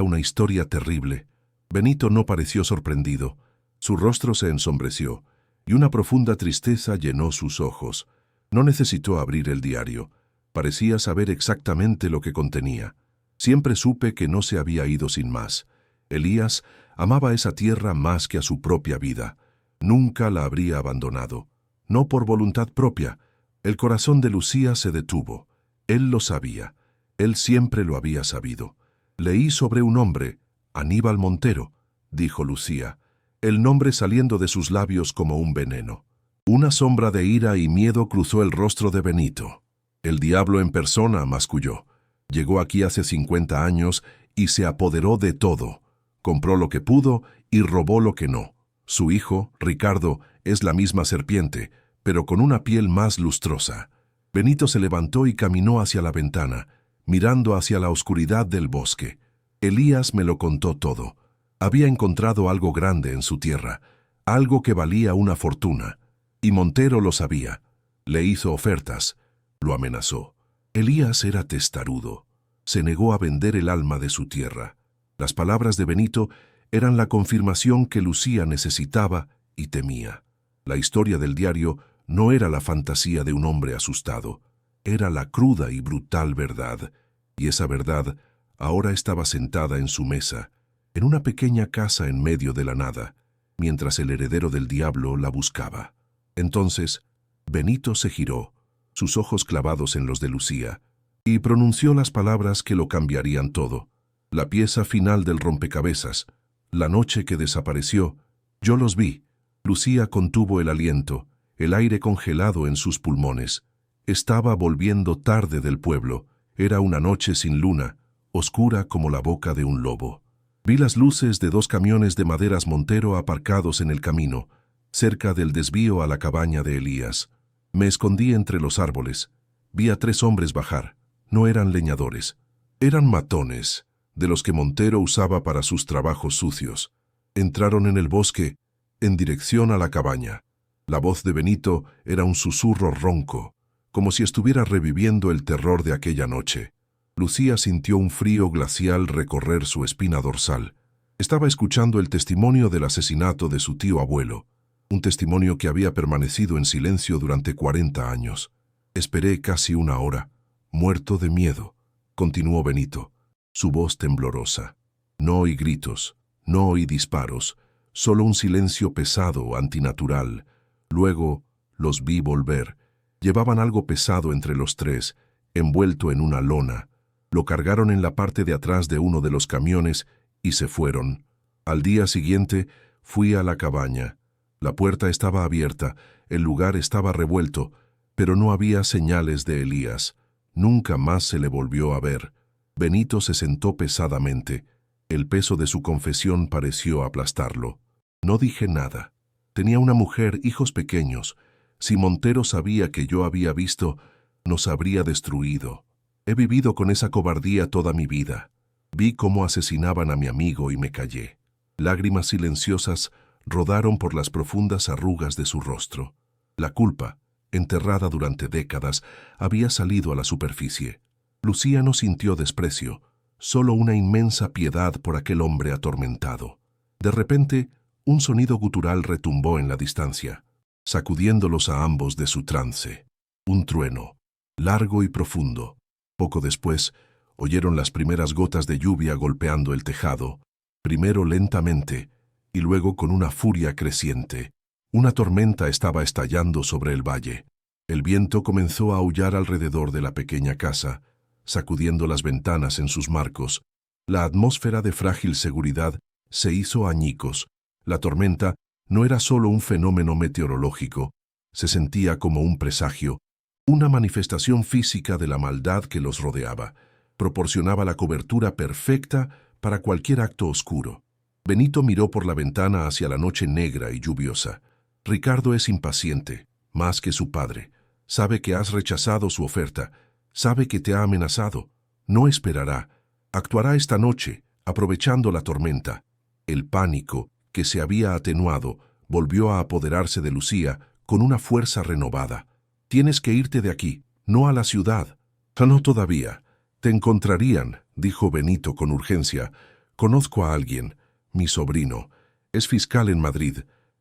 una historia terrible». Benito no pareció sorprendido. Su rostro se ensombreció, y una profunda tristeza llenó sus ojos. No necesitó abrir el diario. Parecía saber exactamente lo que contenía. «Siempre supe que no se había ido sin más. Elías amaba esa tierra más que a su propia vida. Nunca la habría abandonado. No por voluntad propia». El corazón de Lucía se detuvo. Él lo sabía. Él siempre lo había sabido. «Leí sobre un hombre, Aníbal Montero», dijo Lucía, el nombre saliendo de sus labios como un veneno. Una sombra de ira y miedo cruzó el rostro de Benito. «El diablo en persona», masculló. «Llegó aquí hace 50 años y se apoderó de todo. Compró lo que pudo y robó lo que no. Su hijo, Ricardo, es la misma serpiente, pero con una piel más lustrosa. Benito se levantó y caminó hacia la ventana, mirando hacia la oscuridad del bosque. Elías me lo contó todo. Había encontrado algo grande en su tierra, algo que valía una fortuna. Y Montero lo sabía. Le hizo ofertas. Lo amenazó. Elías era testarudo. Se negó a vender el alma de su tierra. Las palabras de Benito eran la confirmación que Lucía necesitaba y temía. La historia del diario no era la fantasía de un hombre asustado. Era la cruda y brutal verdad. Y esa verdad ahora estaba sentada en su mesa, en una pequeña casa en medio de la nada, mientras el heredero del diablo la buscaba. Entonces, Benito se giró, sus ojos clavados en los de Lucía, y pronunció las palabras que lo cambiarían todo. La pieza final del rompecabezas, la noche que desapareció, yo los vi. Lucía contuvo el aliento, el aire congelado en sus pulmones. Estaba volviendo tarde del pueblo. Era una noche sin luna, oscura como la boca de un lobo. Vi las luces de 2 camiones de maderas Montero aparcados en el camino, cerca del desvío a la cabaña de Elías. Me escondí entre los árboles. Vi a 3 hombres bajar. No eran leñadores. Eran matones, de los que Montero usaba para sus trabajos sucios. Entraron en el bosque, en dirección a la cabaña. La voz de Benito era un susurro ronco, como si estuviera reviviendo el terror de aquella noche. Lucía sintió un frío glacial recorrer su espina dorsal. Estaba escuchando el testimonio del asesinato de su tío abuelo, un testimonio que había permanecido en silencio durante 40 años. Esperé casi 1 hora, muerto de miedo, continuó Benito, su voz temblorosa. No oí gritos, no oí disparos, solo un silencio pesado, antinatural. Luego los vi volver. Llevaban algo pesado entre los 3, envuelto en una lona. Lo cargaron en la parte de atrás de uno de los camiones y se fueron. Al día siguiente fui a la cabaña. La puerta estaba abierta, el lugar estaba revuelto, pero no había señales de Elías. Nunca más se le volvió a ver. Benito se sentó pesadamente. El peso de su confesión pareció aplastarlo. No dije nada. Tenía una mujer, hijos pequeños. Si Montero sabía que yo había visto, nos habría destruido. He vivido con esa cobardía toda mi vida. Vi cómo asesinaban a mi amigo y me callé. Lágrimas silenciosas rodaron por las profundas arrugas de su rostro. La culpa, enterrada durante décadas, había salido a la superficie. Lucía no sintió desprecio, solo una inmensa piedad por aquel hombre atormentado. De repente, un sonido gutural retumbó en la distancia, sacudiéndolos a ambos de su trance. Un trueno, largo y profundo. Poco después, oyeron las primeras gotas de lluvia golpeando el tejado, primero lentamente y luego con una furia creciente. Una tormenta estaba estallando sobre el valle. El viento comenzó a aullar alrededor de la pequeña casa, sacudiendo las ventanas en sus marcos. La atmósfera de frágil seguridad se hizo añicos. La tormenta no era solo un fenómeno meteorológico, se sentía como un presagio, una manifestación física de la maldad que los rodeaba. Proporcionaba la cobertura perfecta para cualquier acto oscuro. Benito miró por la ventana hacia la noche negra y lluviosa. Ricardo es impaciente, más que su padre. Sabe que has rechazado su oferta, sabe que te ha amenazado. No esperará. Actuará esta noche, aprovechando la tormenta. El pánico, que se había atenuado, volvió a apoderarse de Lucía con una fuerza renovada. Tienes que irte de aquí, no a la ciudad. No todavía. Te encontrarían, dijo Benito con urgencia. Conozco a alguien, mi sobrino. Es fiscal en Madrid.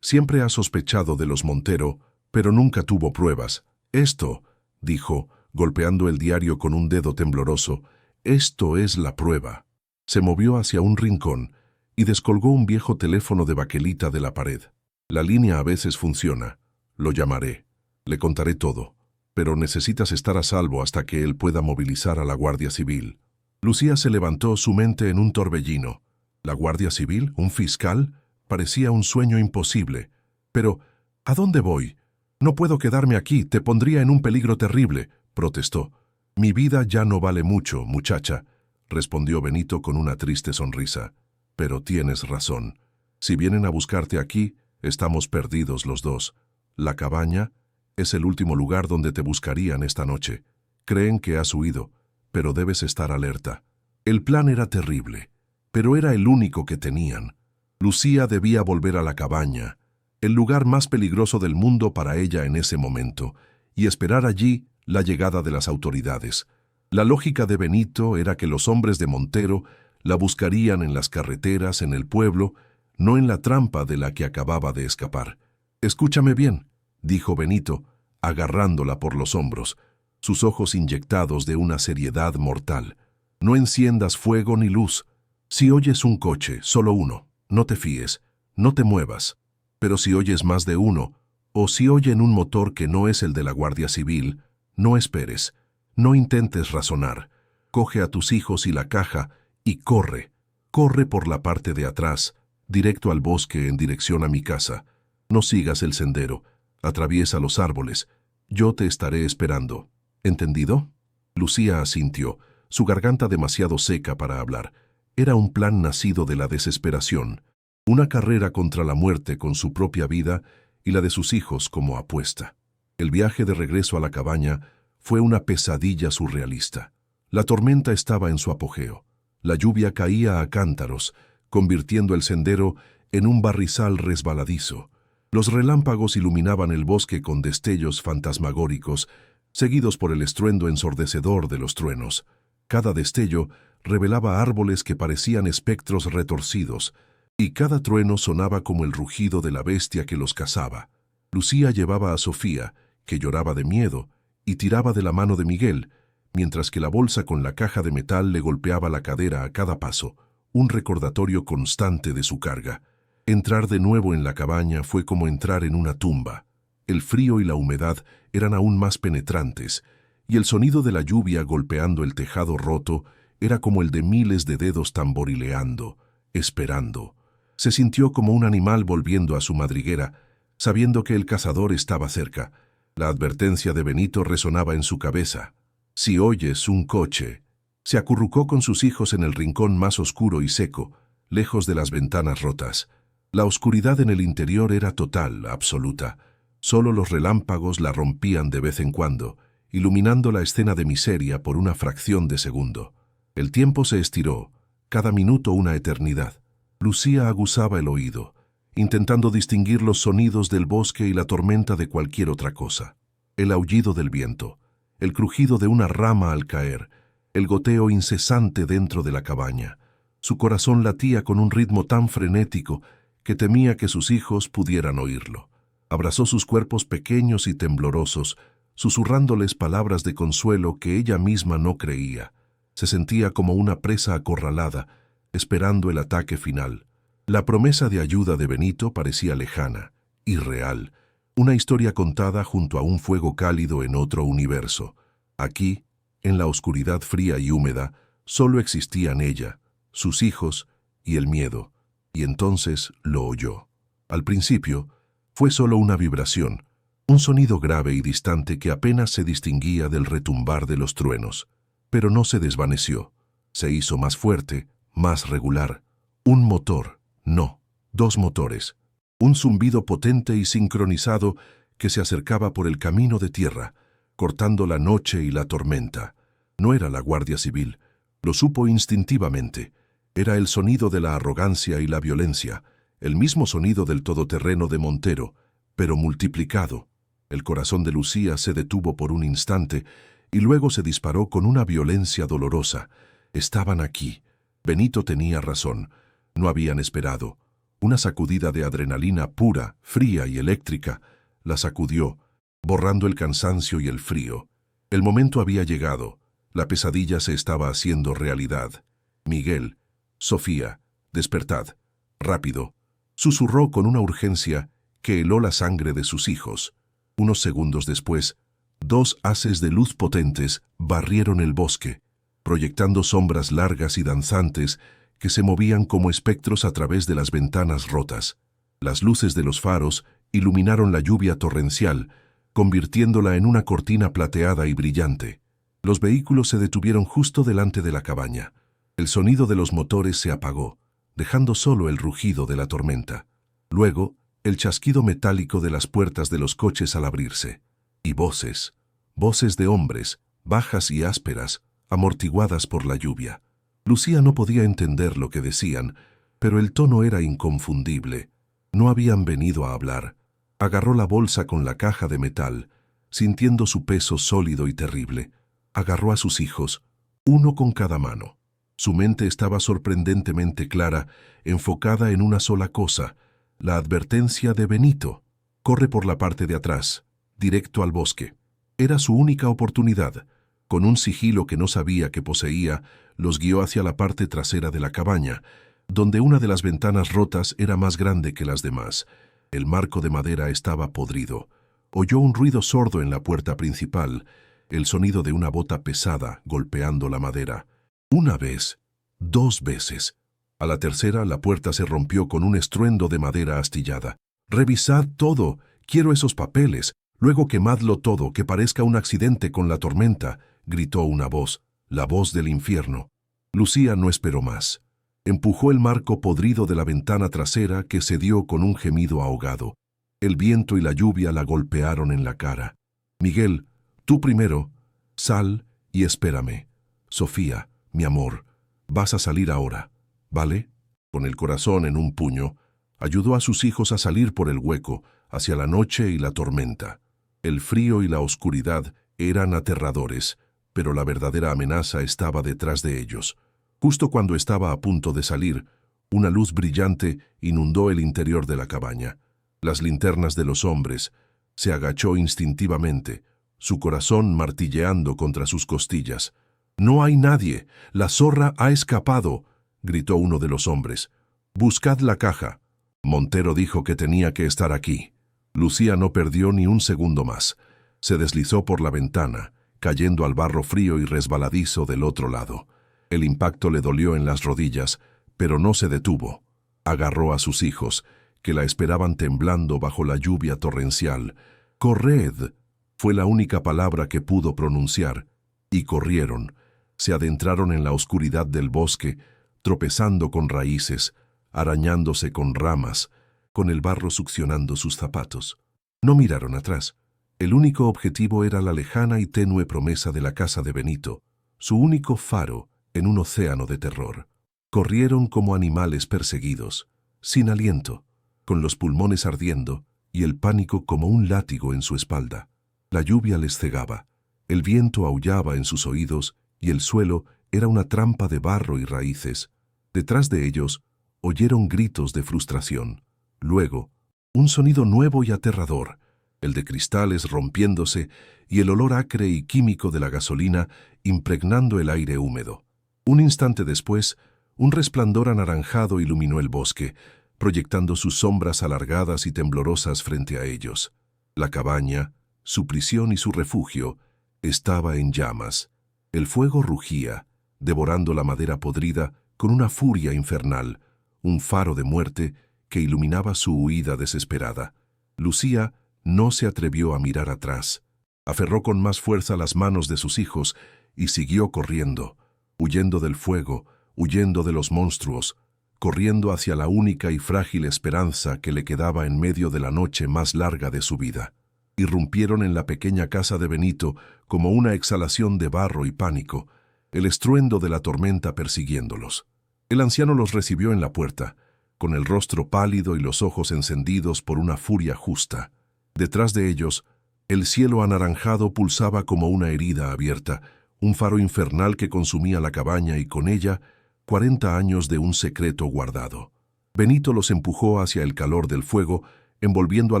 Siempre ha sospechado de los Montero, pero nunca tuvo pruebas. Esto, dijo, golpeando el diario con un dedo tembloroso, esto es la prueba. Se movió hacia un rincón y descolgó un viejo teléfono de baquelita de la pared. La línea a veces funciona. Lo llamaré. Le contaré todo. Pero necesitas estar a salvo hasta que él pueda movilizar a la Guardia Civil. Lucía se levantó, su mente en un torbellino. ¿La Guardia Civil? ¿Un fiscal? Parecía un sueño imposible. Pero, ¿a dónde voy? No puedo quedarme aquí, te pondría en un peligro terrible, protestó. Mi vida ya no vale mucho, muchacha, respondió Benito con una triste sonrisa. Pero tienes razón. Si vienen a buscarte aquí, Estamos perdidos los dos. La cabaña es el último lugar donde te buscarían esta noche. Creen que has huido, pero debes estar alerta. El plan era terrible, pero era el único que tenían. Lucía debía volver a la cabaña, el lugar más peligroso del mundo para ella en ese momento, y esperar allí la llegada de las autoridades. La lógica de Benito era que los hombres de Montero la buscarían en las carreteras, en el pueblo, no en la trampa de la que acababa de escapar. «Escúchame bien», dijo Benito, agarrándola por los hombros, sus ojos inyectados de una seriedad mortal. «No enciendas fuego ni luz. Si oyes un coche, solo uno, no te fíes, no te muevas. Pero si oyes más de uno, o si oyen un motor que no es el de la Guardia Civil, no esperes, no intentes razonar. Coge a tus hijos y la caja y corre. Corre por la parte de atrás, directo al bosque en dirección a mi casa. No sigas el sendero, atraviesa los árboles. Yo te estaré esperando. ¿Entendido?» Lucía asintió, su garganta demasiado seca para hablar. Era un plan nacido de la desesperación, una carrera contra la muerte con su propia vida y la de sus hijos como apuesta. El viaje de regreso a la cabaña fue una pesadilla surrealista. La tormenta estaba en su apogeo. La lluvia caía a cántaros, convirtiendo el sendero en un barrizal resbaladizo. Los relámpagos iluminaban el bosque con destellos fantasmagóricos, seguidos por el estruendo ensordecedor de los truenos. Cada destello revelaba árboles que parecían espectros retorcidos, y cada trueno sonaba como el rugido de la bestia que los cazaba. Lucía llevaba a Sofía, que lloraba de miedo, y tiraba de la mano de Miguel, mientras que la bolsa con la caja de metal le golpeaba la cadera a cada paso, un recordatorio constante de su carga. Entrar de nuevo en la cabaña fue como entrar en una tumba. El frío y la humedad eran aún más penetrantes, y el sonido de la lluvia golpeando el tejado roto era como el de miles de dedos tamborileando, esperando. Se sintió como un animal volviendo a su madriguera, sabiendo que el cazador estaba cerca. La advertencia de Benito resonaba en su cabeza. «Si oyes un coche». Se acurrucó con sus hijos en el rincón más oscuro y seco, lejos de las ventanas rotas. La oscuridad en el interior era total, absoluta. Solo los relámpagos la rompían de vez en cuando, iluminando la escena de miseria por una fracción de segundo. El tiempo se estiró, cada minuto una eternidad. Lucía aguzaba el oído, intentando distinguir los sonidos del bosque y la tormenta de cualquier otra cosa. El aullido del viento, el crujido de una rama al caer, el goteo incesante dentro de la cabaña. Su corazón latía con un ritmo tan frenético que temía que sus hijos pudieran oírlo. Abrazó sus cuerpos pequeños y temblorosos, susurrándoles palabras de consuelo que ella misma no creía. Se sentía como una presa acorralada, esperando el ataque final. La promesa de ayuda de Benito parecía lejana, irreal, una historia contada junto a un fuego cálido en otro universo. Aquí, en la oscuridad fría y húmeda, solo existían ella, sus hijos y el miedo. Y entonces lo oyó. Al principio, fue solo una vibración, un sonido grave y distante que apenas se distinguía del retumbar de los truenos. Pero no se desvaneció. Se hizo más fuerte, más regular. Un motor, no, dos motores. Un zumbido potente y sincronizado que se acercaba por el camino de tierra, cortando la noche y la tormenta. No era la Guardia Civil, lo supo instintivamente. Era el sonido de la arrogancia y la violencia, el mismo sonido del todoterreno de Montero, pero multiplicado. El corazón de Lucía se detuvo por un instante y luego se disparó con una violencia dolorosa. Estaban aquí. Benito tenía razón. No habían esperado. Una sacudida de adrenalina pura, fría y eléctrica la sacudió, borrando el cansancio y el frío. El momento había llegado. La pesadilla se estaba haciendo realidad. «Miguel, Sofía, despertad. Rápido», susurró con una urgencia que heló la sangre de sus hijos. Unos segundos después, dos haces de luz potentes barrieron el bosque, proyectando sombras largas y danzantes que se movían como espectros a través de las ventanas rotas. Las luces de los faros iluminaron la lluvia torrencial, convirtiéndola en una cortina plateada y brillante. Los vehículos se detuvieron justo delante de la cabaña. El sonido de los motores se apagó, dejando solo el rugido de la tormenta. Luego, el chasquido metálico de las puertas de los coches al abrirse, y voces, voces de hombres, bajas y ásperas, amortiguadas por la lluvia. Lucía no podía entender lo que decían, pero el tono era inconfundible. No habían venido a hablar. Agarró la bolsa con la caja de metal, sintiendo su peso sólido y terrible. Agarró a sus hijos, uno con cada mano. Su mente estaba sorprendentemente clara, enfocada en una sola cosa, la advertencia de Benito. Corre por la parte de atrás, directo al bosque. Era su única oportunidad. Con un sigilo que no sabía que poseía, los guió hacia la parte trasera de la cabaña, donde una de las ventanas rotas era más grande que las demás. El marco de madera estaba podrido. Oyó un ruido sordo en la puerta principal, el sonido de una bota pesada golpeando la madera. Una vez, 2 veces. A la tercera, la puerta se rompió con un estruendo de madera astillada. «Revisad todo, quiero esos papeles, luego quemadlo todo, que parezca un accidente con la tormenta», gritó una voz, la voz del infierno. Lucía no esperó más. Empujó el marco podrido de la ventana trasera que cedió con un gemido ahogado. El viento y la lluvia la golpearon en la cara. «Miguel, tú primero. Sal y espérame. Sofía, mi amor, vas a salir ahora, ¿vale?». Con el corazón en un puño, ayudó a sus hijos a salir por el hueco, hacia la noche y la tormenta. El frío y la oscuridad eran aterradores, pero la verdadera amenaza estaba detrás de ellos. Justo cuando estaba a punto de salir, una luz brillante inundó el interior de la cabaña. Las linternas de los hombres. Se agachó instintivamente, su corazón martilleando contra sus costillas. «No hay nadie, la zorra ha escapado», gritó uno de los hombres. «Buscad la caja». Montero dijo que tenía que estar aquí. Lucía no perdió ni un segundo más. Se deslizó por la ventana, cayendo al barro frío y resbaladizo del otro lado. El impacto le dolió en las rodillas, pero no se detuvo. Agarró a sus hijos, que la esperaban temblando bajo la lluvia torrencial. «¡Corred!» fue la única palabra que pudo pronunciar, y corrieron. Se adentraron en la oscuridad del bosque, tropezando con raíces, arañándose con ramas, con el barro succionando sus zapatos. No miraron atrás. El único objetivo era la lejana y tenue promesa de la casa de Benito, su único faro en un océano de terror. Corrieron como animales perseguidos, sin aliento, con los pulmones ardiendo y el pánico como un látigo en su espalda. La lluvia les cegaba, el viento aullaba en sus oídos y el suelo era una trampa de barro y raíces. Detrás de ellos oyeron gritos de frustración. Luego, un sonido nuevo y aterrador, el de cristales rompiéndose y el olor acre y químico de la gasolina impregnando el aire húmedo. Un instante después, un resplandor anaranjado iluminó el bosque, proyectando sus sombras alargadas y temblorosas frente a ellos. La cabaña, su prisión y su refugio, estaba en llamas. El fuego rugía, devorando la madera podrida con una furia infernal, un faro de muerte que iluminaba su huida desesperada. Lucía no se atrevió a mirar atrás. Aferró con más fuerza las manos de sus hijos y siguió corriendo, huyendo del fuego, huyendo de los monstruos, corriendo hacia la única y frágil esperanza que le quedaba en medio de la noche más larga de su vida. Irrumpieron en la pequeña casa de Benito como una exhalación de barro y pánico, el estruendo de la tormenta persiguiéndolos. El anciano los recibió en la puerta, con el rostro pálido y los ojos encendidos por una furia justa. Detrás de ellos, el cielo anaranjado pulsaba como una herida abierta, un faro infernal que consumía la cabaña y con ella 40 años de un secreto guardado. Benito los empujó hacia el calor del fuego, envolviendo a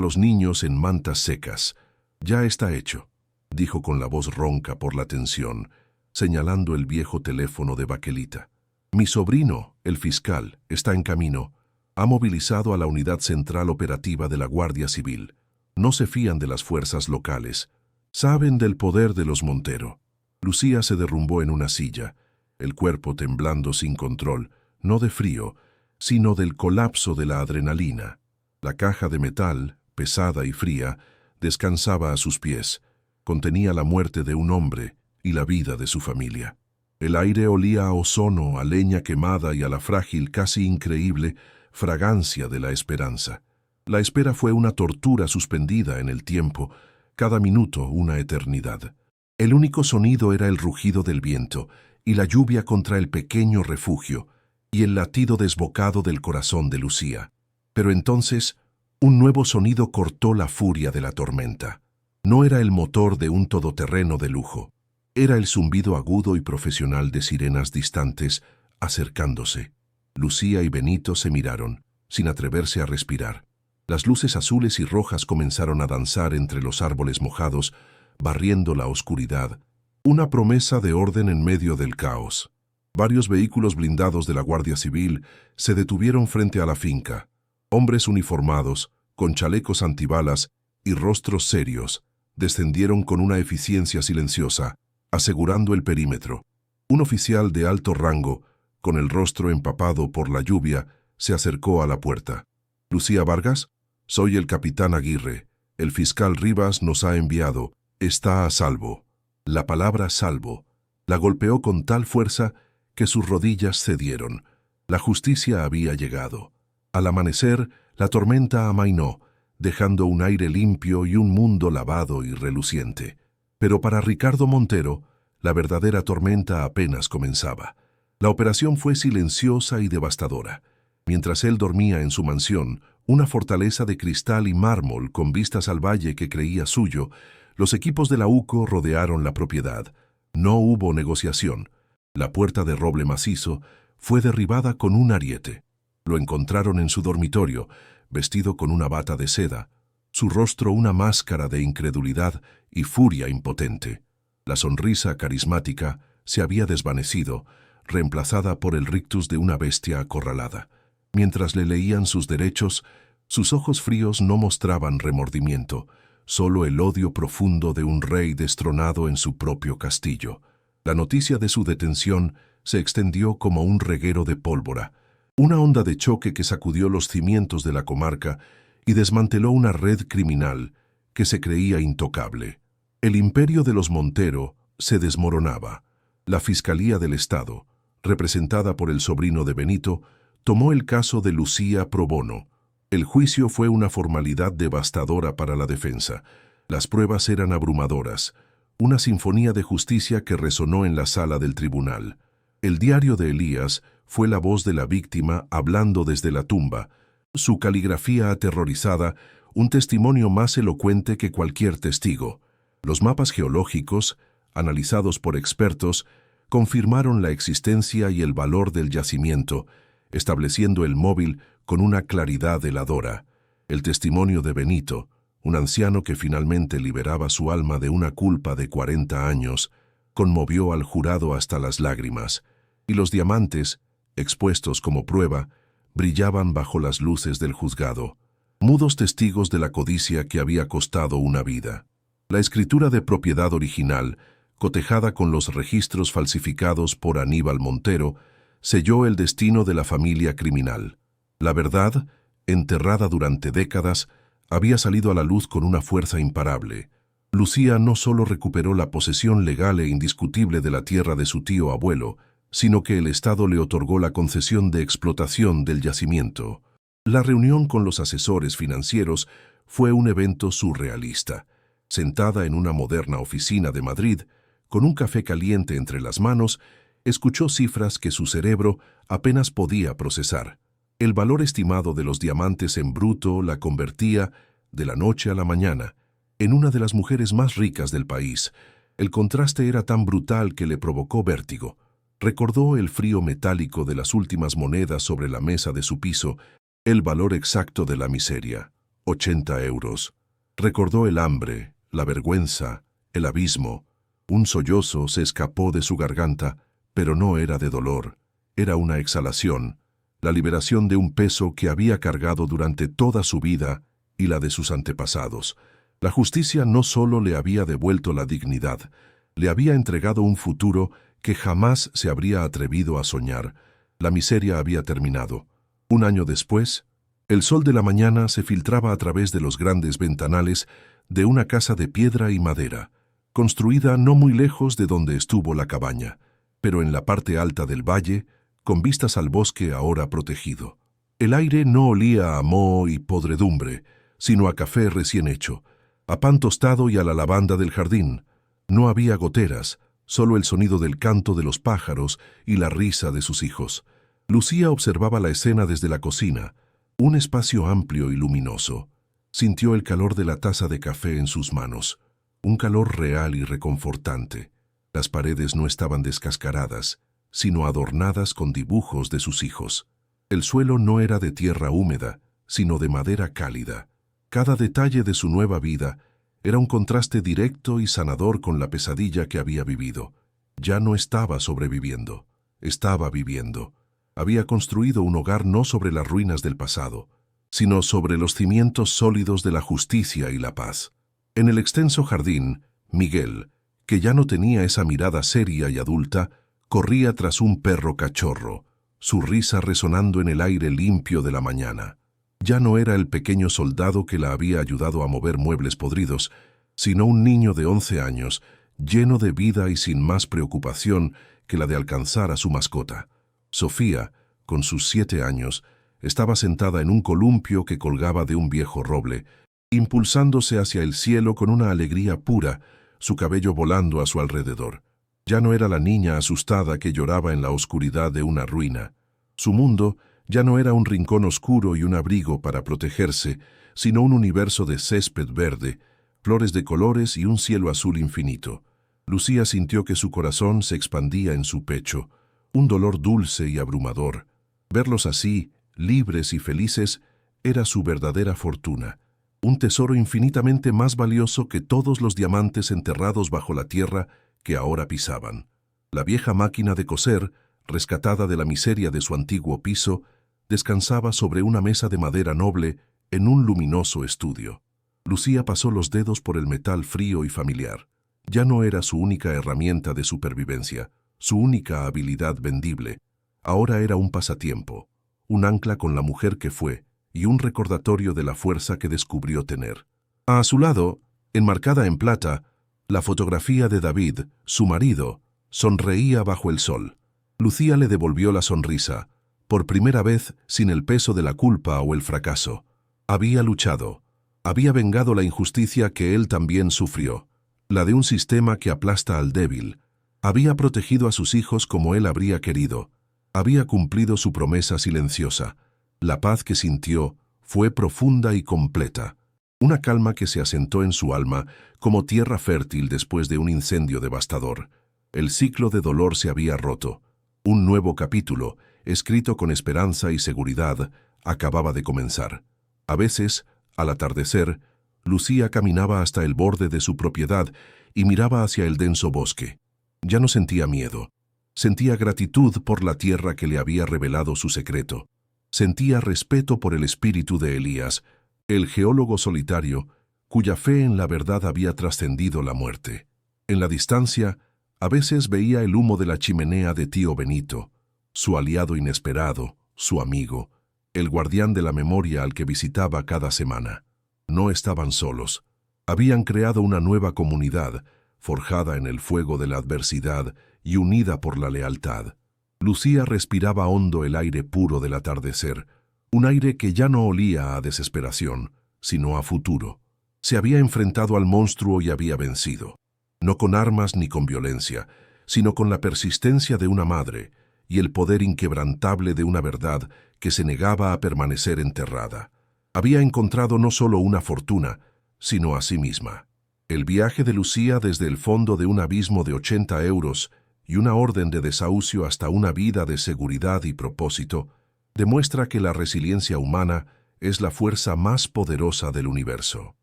los niños en mantas secas. «Ya está hecho», dijo con la voz ronca por la tensión, señalando el viejo teléfono de baquelita. «Mi sobrino, el fiscal, está en camino. Ha movilizado a la unidad central operativa de la Guardia Civil. No se fían de las fuerzas locales. Saben del poder de los Montero». Lucía se derrumbó en una silla, el cuerpo temblando sin control, no de frío, sino del colapso de la adrenalina. La caja de metal, pesada y fría, descansaba a sus pies. Contenía la muerte de un hombre y la vida de su familia. El aire olía a ozono, a leña quemada y a la frágil, casi increíble, fragancia de la esperanza. La espera fue una tortura suspendida en el tiempo, cada minuto una eternidad. El único sonido era el rugido del viento y la lluvia contra el pequeño refugio y el latido desbocado del corazón de Lucía. Pero entonces, un nuevo sonido cortó la furia de la tormenta. No era el motor de un todoterreno de lujo. Era el zumbido agudo y profesional de sirenas distantes acercándose. Lucía y Benito se miraron, sin atreverse a respirar. Las luces azules y rojas comenzaron a danzar entre los árboles mojados, barriendo la oscuridad. Una promesa de orden en medio del caos. Varios vehículos blindados de la Guardia Civil se detuvieron frente a la finca. Hombres uniformados, con chalecos antibalas y rostros serios, descendieron con una eficiencia silenciosa, asegurando el perímetro. Un oficial de alto rango, con el rostro empapado por la lluvia, se acercó a la puerta. «Lucía Vargas, soy el capitán Aguirre. El fiscal Rivas nos ha enviado. Está a salvo». La palabra salvo la golpeó con tal fuerza que sus rodillas cedieron. La justicia había llegado. Al amanecer, la tormenta amainó, dejando un aire limpio y un mundo lavado y reluciente. Pero para Ricardo Montero, la verdadera tormenta apenas comenzaba. La operación fue silenciosa y devastadora. Mientras él dormía en su mansión, una fortaleza de cristal y mármol con vistas al valle que creía suyo, los equipos de la UCO rodearon la propiedad. No hubo negociación. La puerta de roble macizo fue derribada con un ariete. Lo encontraron en su dormitorio, vestido con una bata de seda, su rostro una máscara de incredulidad y furia impotente. La sonrisa carismática se había desvanecido, reemplazada por el rictus de una bestia acorralada. Mientras le leían sus derechos, sus ojos fríos no mostraban remordimiento, solo el odio profundo de un rey destronado en su propio castillo. La noticia de su detención se extendió como un reguero de pólvora, una onda de choque que sacudió los cimientos de la comarca y desmanteló una red criminal que se creía intocable. El imperio de los Montero se desmoronaba. La Fiscalía del Estado, representada por el sobrino de Benito, tomó el caso de Lucía pro bono. El juicio fue una formalidad devastadora para la defensa. Las pruebas eran abrumadoras, una sinfonía de justicia que resonó en la sala del tribunal. El diario de Elías fue la voz de la víctima hablando desde la tumba, su caligrafía aterrorizada, un testimonio más elocuente que cualquier testigo. Los mapas geológicos, analizados por expertos, confirmaron la existencia y el valor del yacimiento, estableciendo el móvil con una claridad heladora. El testimonio de Benito, un anciano que finalmente liberaba su alma de una culpa de 40 años, conmovió al jurado hasta las lágrimas, y los diamantes, expuestos como prueba, brillaban bajo las luces del juzgado, mudos testigos de la codicia que había costado una vida. La escritura de propiedad original, cotejada con los registros falsificados por Aníbal Montero, selló el destino de la familia criminal. La verdad, enterrada durante décadas, había salido a la luz con una fuerza imparable. Lucía no solo recuperó la posesión legal e indiscutible de la tierra de su tío abuelo, sino que el Estado le otorgó la concesión de explotación del yacimiento. La reunión con los asesores financieros fue un evento surrealista. Sentada en una moderna oficina de Madrid, con un café caliente entre las manos, escuchó cifras que su cerebro apenas podía procesar. El valor estimado de los diamantes en bruto la convertía, de la noche a la mañana, en una de las mujeres más ricas del país. El contraste era tan brutal que le provocó vértigo. Recordó el frío metálico de las últimas monedas sobre la mesa de su piso, el valor exacto de la miseria, 80 euros. Recordó el hambre, la vergüenza, el abismo. Un sollozo se escapó de su garganta, pero no era de dolor, era una exhalación, la liberación de un peso que había cargado durante toda su vida y la de sus antepasados. La justicia no solo le había devuelto la dignidad, le había entregado un futuro que jamás se habría atrevido a soñar. La miseria había terminado. Un año después, el sol de la mañana se filtraba a través de los grandes ventanales de una casa de piedra y madera, construida no muy lejos de donde estuvo la cabaña, pero en la parte alta del valle, con vistas al bosque ahora protegido. El aire no olía a moho y podredumbre, sino a café recién hecho, a pan tostado y a la lavanda del jardín. No había goteras, solo el sonido del canto de los pájaros y la risa de sus hijos. Lucía observaba la escena desde la cocina, un espacio amplio y luminoso. Sintió el calor de la taza de café en sus manos, un calor real y reconfortante. Las paredes no estaban descascaradas, sino adornadas con dibujos de sus hijos. El suelo no era de tierra húmeda, sino de madera cálida. Cada detalle de su nueva vida era un contraste directo y sanador con la pesadilla que había vivido. Ya no estaba sobreviviendo, estaba viviendo. Había construido un hogar no sobre las ruinas del pasado, sino sobre los cimientos sólidos de la justicia y la paz. En el extenso jardín, Miguel, que ya no tenía esa mirada seria y adulta, corría tras un perro cachorro, su risa resonando en el aire limpio de la mañana. Ya no era el pequeño soldado que la había ayudado a mover muebles podridos, sino un niño de 11 años, lleno de vida y sin más preocupación que la de alcanzar a su mascota. Sofía, con sus 7 años, estaba sentada en un columpio que colgaba de un viejo roble, impulsándose hacia el cielo con una alegría pura, su cabello volando a su alrededor. Ya no era la niña asustada que lloraba en la oscuridad de una ruina. Su mundo ya no era un rincón oscuro y un abrigo para protegerse, sino un universo de césped verde, flores de colores y un cielo azul infinito. Lucía sintió que su corazón se expandía en su pecho, un dolor dulce y abrumador. Verlos así, libres y felices, era su verdadera fortuna, un tesoro infinitamente más valioso que todos los diamantes enterrados bajo la tierra que ahora pisaban. La vieja máquina de coser, rescatada de la miseria de su antiguo piso, descansaba sobre una mesa de madera noble en un luminoso estudio. Lucía pasó los dedos por el metal frío y familiar. Ya no era su única herramienta de supervivencia, su única habilidad vendible. Ahora era un pasatiempo, un ancla con la mujer que fue y un recordatorio de la fuerza que descubrió tener. A su lado, enmarcada en plata, la fotografía de David, su marido, sonreía bajo el sol. Lucía le devolvió la sonrisa, por primera vez sin el peso de la culpa o el fracaso. Había luchado, había vengado la injusticia que él también sufrió, la de un sistema que aplasta al débil. Había protegido a sus hijos como él habría querido. Había cumplido su promesa silenciosa. La paz que sintió fue profunda y completa. Una calma que se asentó en su alma como tierra fértil después de un incendio devastador. El ciclo de dolor se había roto. Un nuevo capítulo, escrito con esperanza y seguridad, acababa de comenzar. A veces, al atardecer, Lucía caminaba hasta el borde de su propiedad y miraba hacia el denso bosque. Ya no sentía miedo. Sentía gratitud por la tierra que le había revelado su secreto. Sentía respeto por el espíritu de Elías, el geólogo solitario, cuya fe en la verdad había trascendido la muerte. En la distancia, a veces veía el humo de la chimenea de tío Benito, su aliado inesperado, su amigo, el guardián de la memoria al que visitaba cada semana. No estaban solos. Habían creado una nueva comunidad, forjada en el fuego de la adversidad y unida por la lealtad. Lucía respiraba hondo el aire puro del atardecer, un aire que ya no olía a desesperación, sino a futuro. Se había enfrentado al monstruo y había vencido, no con armas ni con violencia, sino con la persistencia de una madre y el poder inquebrantable de una verdad que se negaba a permanecer enterrada. Había encontrado no solo una fortuna, sino a sí misma. El viaje de Lucía desde el fondo de un abismo de 80 euros y una orden de desahucio hasta una vida de seguridad y propósito, demuestra que la resiliencia humana es la fuerza más poderosa del universo.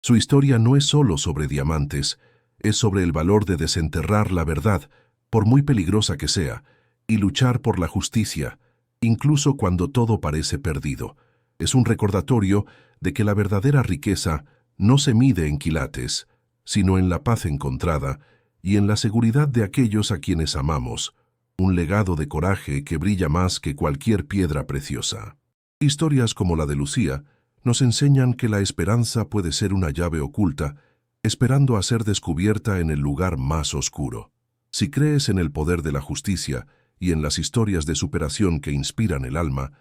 Su historia no es solo sobre diamantes, es sobre el valor de desenterrar la verdad, por muy peligrosa que sea, y luchar por la justicia, incluso cuando todo parece perdido. Es un recordatorio de que la verdadera riqueza no se mide en quilates, sino en la paz encontrada y en la seguridad de aquellos a quienes amamos, un legado de coraje que brilla más que cualquier piedra preciosa. Historias como la de Lucía nos enseñan que la esperanza puede ser una llave oculta, esperando a ser descubierta en el lugar más oscuro. Si crees en el poder de la justicia y en las historias de superación que inspiran el alma,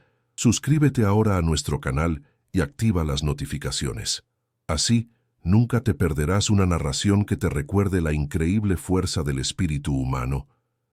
Suscríbete ahora a nuestro canal y activa las notificaciones. Así, nunca te perderás una narración que te recuerde la increíble fuerza del espíritu humano